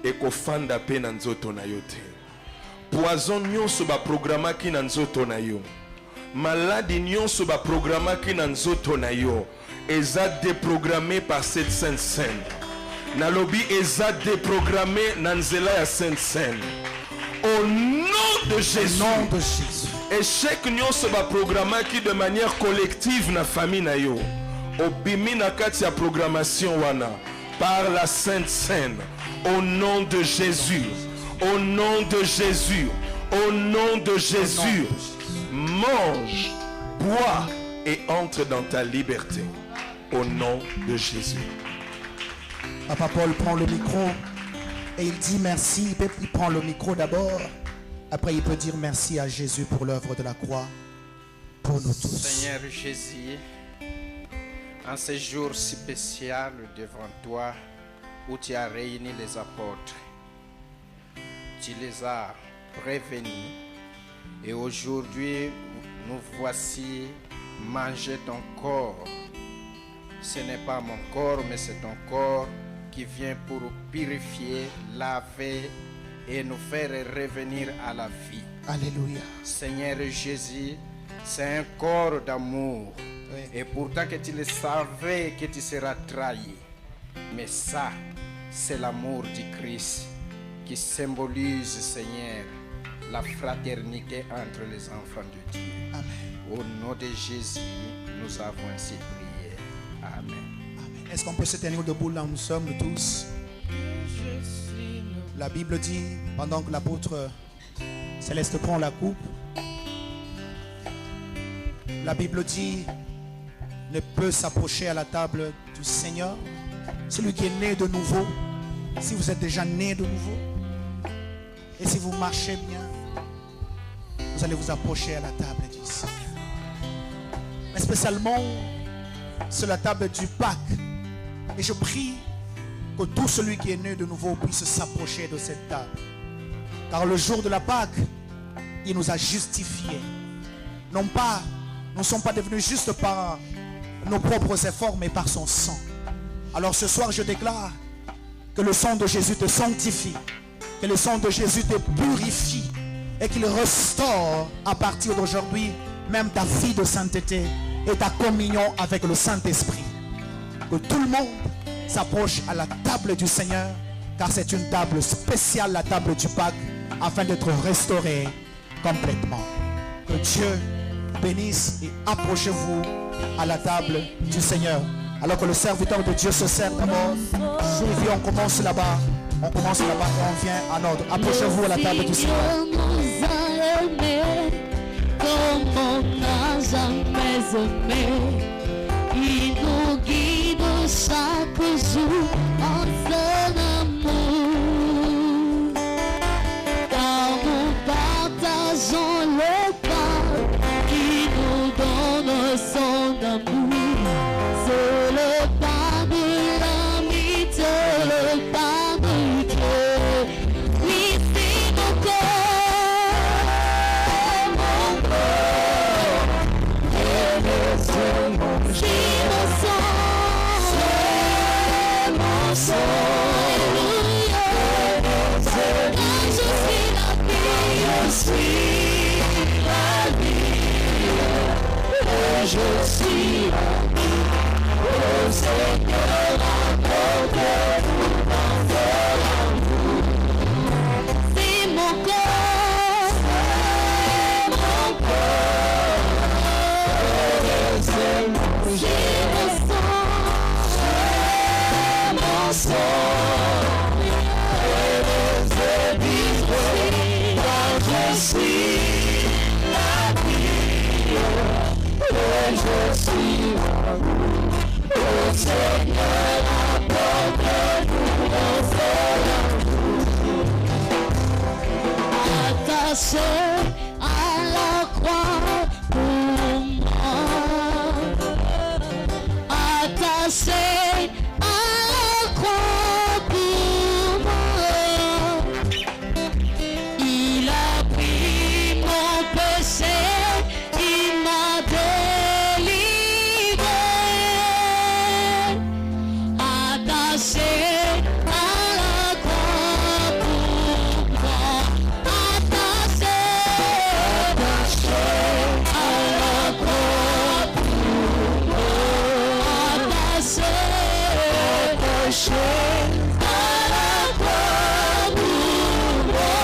ekofanda pe na nzoto na yo te. Poison nyonso ba programaki na nzoto na yo. Maladie nyonso ba programaki na nzoto na yo. Eza déprogrammé par cette Sainte Seine. Nalobi eza déprogrammé na nzela ya Sainte Seine. Au nom de Jésus. Au nom de Jésus. Échec nyonso ba programaki de manière collective na famille na yo. Obimi na kati ya programmation wana par la Sainte Seine. Au nom de Jésus. Au nom de Jésus. Au nom de Jésus. Mange, bois et entre dans ta liberté. Au nom de Jésus. Papa Paul prend le micro et il dit merci. Il prend le micro d'abord. Après, il peut dire merci à Jésus pour l'œuvre de la croix. Pour nous tous. Seigneur Jésus, en ce jour si spécial devant toi, où tu as réuni les apôtres, tu les as prévenus Et aujourd'hui, nous voici manger ton corps. Ce n'est pas mon corps, mais c'est ton corps qui vient pour purifier, laver et nous faire revenir à la vie. Alléluia. Seigneur Jésus, c'est un corps d'amour. Oui. Et pourtant que tu le savais que tu seras trahi. Mais ça, c'est l'amour du Christ qui symbolise, Seigneur, la fraternité entre les enfants de Dieu. Amen. Au nom de Jésus, nous avons ainsi prié. Amen. Amen. Est-ce qu'on peut se tenir debout là où nous sommes tous? La Bible dit, pendant que l'apôtre Céleste prend la coupe, la Bible dit, ne peut s'approcher à la table du Seigneur celui qui est né de nouveau. Si vous êtes déjà né de nouveau et si vous marchez bien, vous allez vous approcher à la table du Seigneur. Mais spécialement sur la table du Pâques. Et je prie que tout celui qui est né de nouveau puisse s'approcher de cette table. Car le jour de la Pâque, il nous a justifiés. Non pas, nous ne sommes pas devenus justes par nos propres efforts, mais par son sang. Alors ce soir, je déclare que le sang de Jésus te sanctifie, que le sang de Jésus te purifie et qu'il restaure à partir d'aujourd'hui même ta vie de sainteté et ta communion avec le Saint-Esprit. Que tout le monde s'approche à la table du Seigneur, car c'est une table spéciale, la table du Pâques, afin d'être restauré complètement. Que Dieu bénisse et approchez-vous à la table du Seigneur. Alors que le serviteur de Dieu se sert d'abord, et puis on commence là-bas et on vient en ordre. Approchez-vous à la table du Seigneur. Nous a aimés comme on n'a jamais aimé. Il nous guide chaque jour en son amour. Car nous partageons le pain qui nous donne son amour. C'est le pain de l'amitié, le pain de Dieu. Oui, c'est mon corps, mon corps. Et c'est mon sang, c'est mon sang. Alléluia. Car je suis la vie, je suis la vie. Et je suis la vie. Oh Seigneur, apporte-nous dans ton amour. C'est mon corps, c'est mon corps. C'est mon sang, c'est mon sang. Et je car je suis la vie. Et je suis l'amour. Oh Seigneur, apporte-nous dans ton amour. Attaché à la croix pour moi. Attaché à la croix pour moi. Il a pris mon péché, il m'a délivré. Attaché à la croix pour moi. Attaché à la croix pour moi. Attaché à la croix pour moi.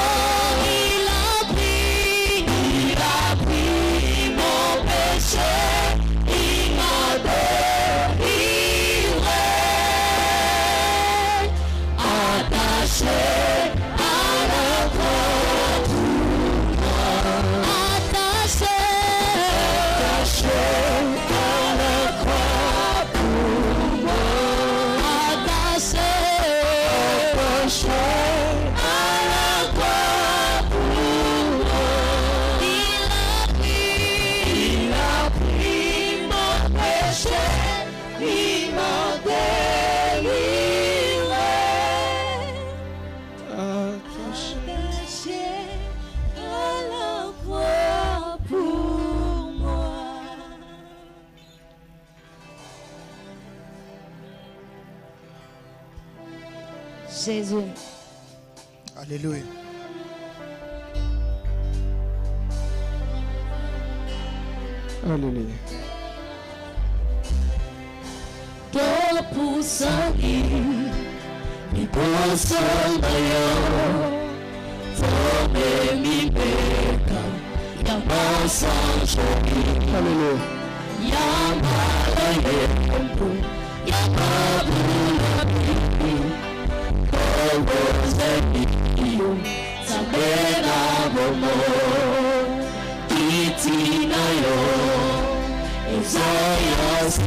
Il a pris mon péché, il m'a délivré. Attaché à la croix pour moi. Attaché à la croix pour moi. Attaché Jésus. Alléluia. Alléluia. Tô pulsando e pulsando fome me perca e a passa jogue. Alléluia. E a mala e a babula todos enviam saber a bomba e tina eu Isaias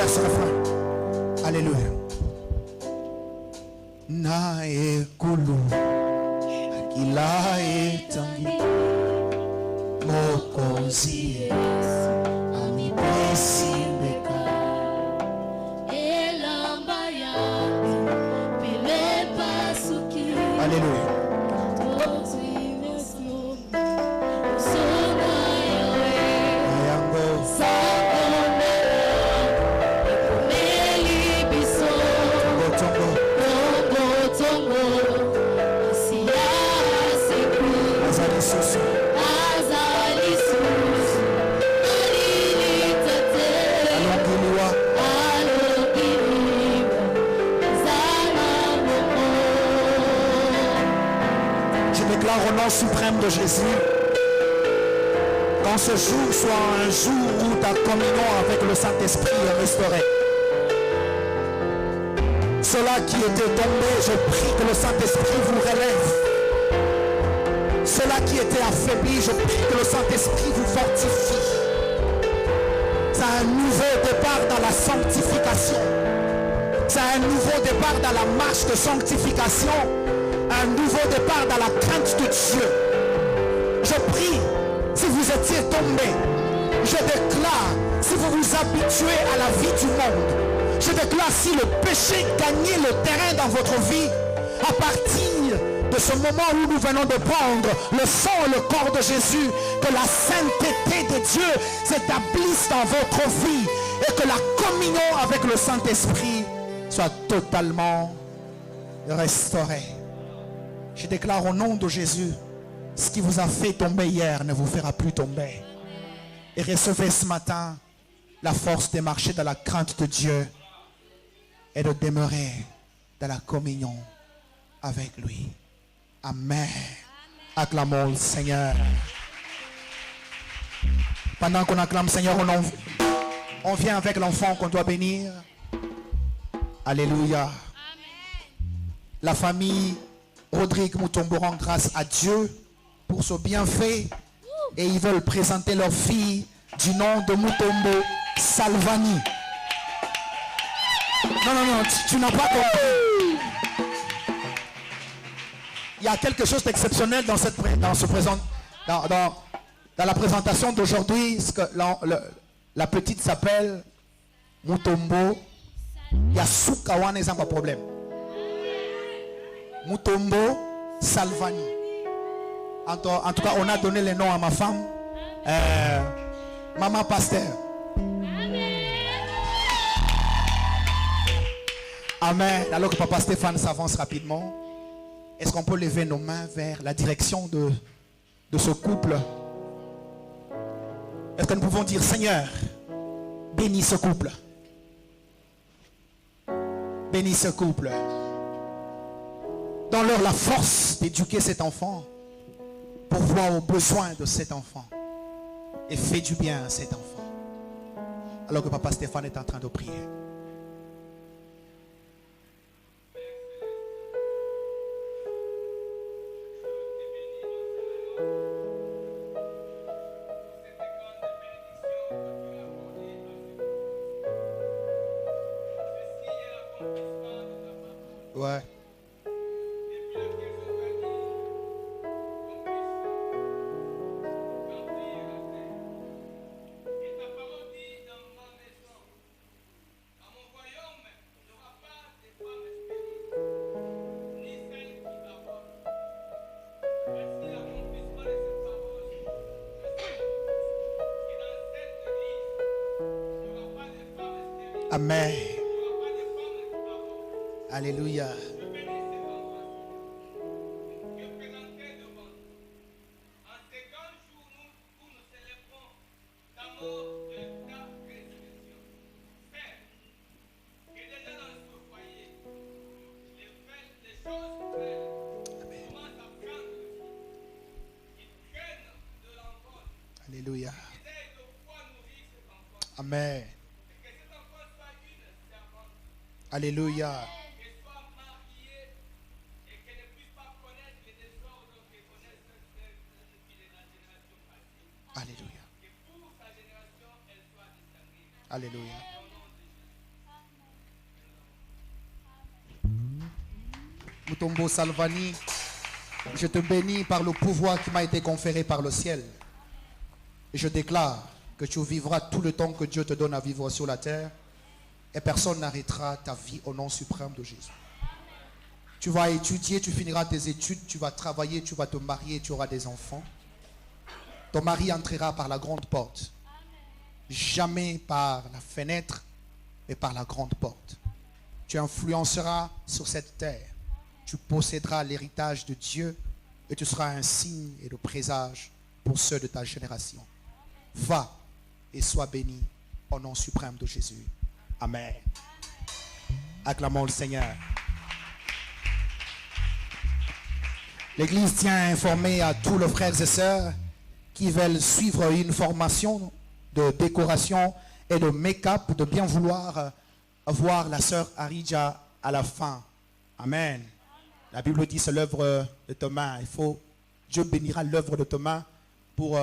ce refrain. Alléluia. Na ekulu akila etangi mokonzi amipesi mbeka elamba yangu bile pasuki. Alléluia. Au nom suprême de Jésus, quand ce jour soit un jour où ta communion avec le Saint-Esprit est restaurée. Ceux-là qui étaient tombés, je prie que le Saint-Esprit vous relève. Ceux-là qui étaient affaiblis, je prie que le Saint-Esprit vous fortifie. C'est un nouveau départ dans la sanctification. C'est un nouveau départ dans la marche de sanctification. Un nouveau départ dans la crainte de Dieu. Je prie, si vous étiez tombé, je déclare, si vous vous habituez à la vie du monde, je déclare, si le péché gagnait le terrain dans votre vie, à partir de ce moment où nous venons de prendre le sang et le corps de Jésus, que la sainteté de Dieu s'établisse dans votre vie et que la communion avec le Saint-Esprit soit totalement restaurée. Je déclare au nom de Jésus, ce qui vous a fait tomber hier ne vous fera plus tomber. Et recevez ce matin la force de marcher dans la crainte de Dieu et de demeurer dans la communion avec lui. Amen. Acclamons le Seigneur. Pendant qu'on acclame le Seigneur, on vient avec l'enfant qu'on doit bénir. Alléluia. La famille Rodrigue Mutombo rend grâce à Dieu pour ce bienfait et ils veulent présenter leur fille du nom de Mutombo Salvani. Non, tu n'as pas compris. Il y a quelque chose d'exceptionnel dans la présentation d'aujourd'hui. La petite s'appelle Mutombo Yasukawane, c'est pas de problème. Mutombo Salvani. En tout cas, on a donné les noms à ma femme. Maman Pasteur. Amen. Alors que Papa Stéphane s'avance rapidement, est-ce qu'on peut lever nos mains vers la direction de ce couple? Est-ce que nous pouvons dire, Seigneur, bénis ce couple. Bénis ce couple. Donne-leur la force d'éduquer cet enfant pour voir aux besoins de cet enfant et fais du bien à cet enfant. Alors que Papa Stéphane est en train de prier. Ouais. Amen. Alléluia. Alléluia. Amen. Alléluia. Alléluia. Alléluia. Mutombo Salvani, je te bénis par le pouvoir qui m'a été conféré par le ciel. Et je déclare que tu vivras tout le temps que Dieu te donne à vivre sur la terre et personne n'arrêtera ta vie au nom suprême de Jésus. Tu vas étudier, tu finiras tes études, tu vas travailler, tu vas te marier, tu auras des enfants. Ton mari entrera par la grande porte. Jamais par la fenêtre, mais par la grande porte. Tu influenceras sur cette terre. Tu posséderas l'héritage de Dieu et tu seras un signe et le présage pour ceux de ta génération. Va et sois béni au nom suprême de Jésus. Amen. Acclamons le Seigneur. L'Église tient à informer à tous les frères et sœurs qui veulent suivre une formation de décoration et de make-up, de bien vouloir voir la sœur Aridja à la fin. Amen. La Bible dit c'est l'œuvre de tes mains. Dieu bénira l'œuvre de tes mains pour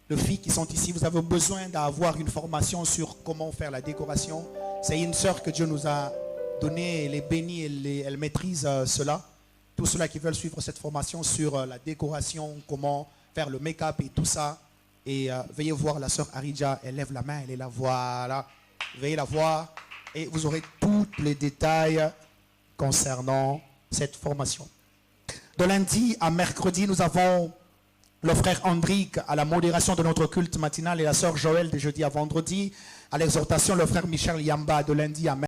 les filles qui sont ici. Vous avez besoin d'avoir une formation sur comment faire la décoration. C'est une sœur que Dieu nous a donnée, elle est bénie, elle maîtrise cela. Tous ceux-là qui veulent suivre cette formation sur la décoration, comment faire le make-up et tout ça. Et veuillez voir la sœur Aridja, elle lève la main, elle est là, voilà. Veuillez la voir et vous aurez tous les détails concernant cette formation. De lundi à mercredi, nous avons le frère Andric à la modération de notre culte matinal et la sœur Joël de jeudi à vendredi. À l'exhortation, le frère Michel Yamba de lundi à mercredi.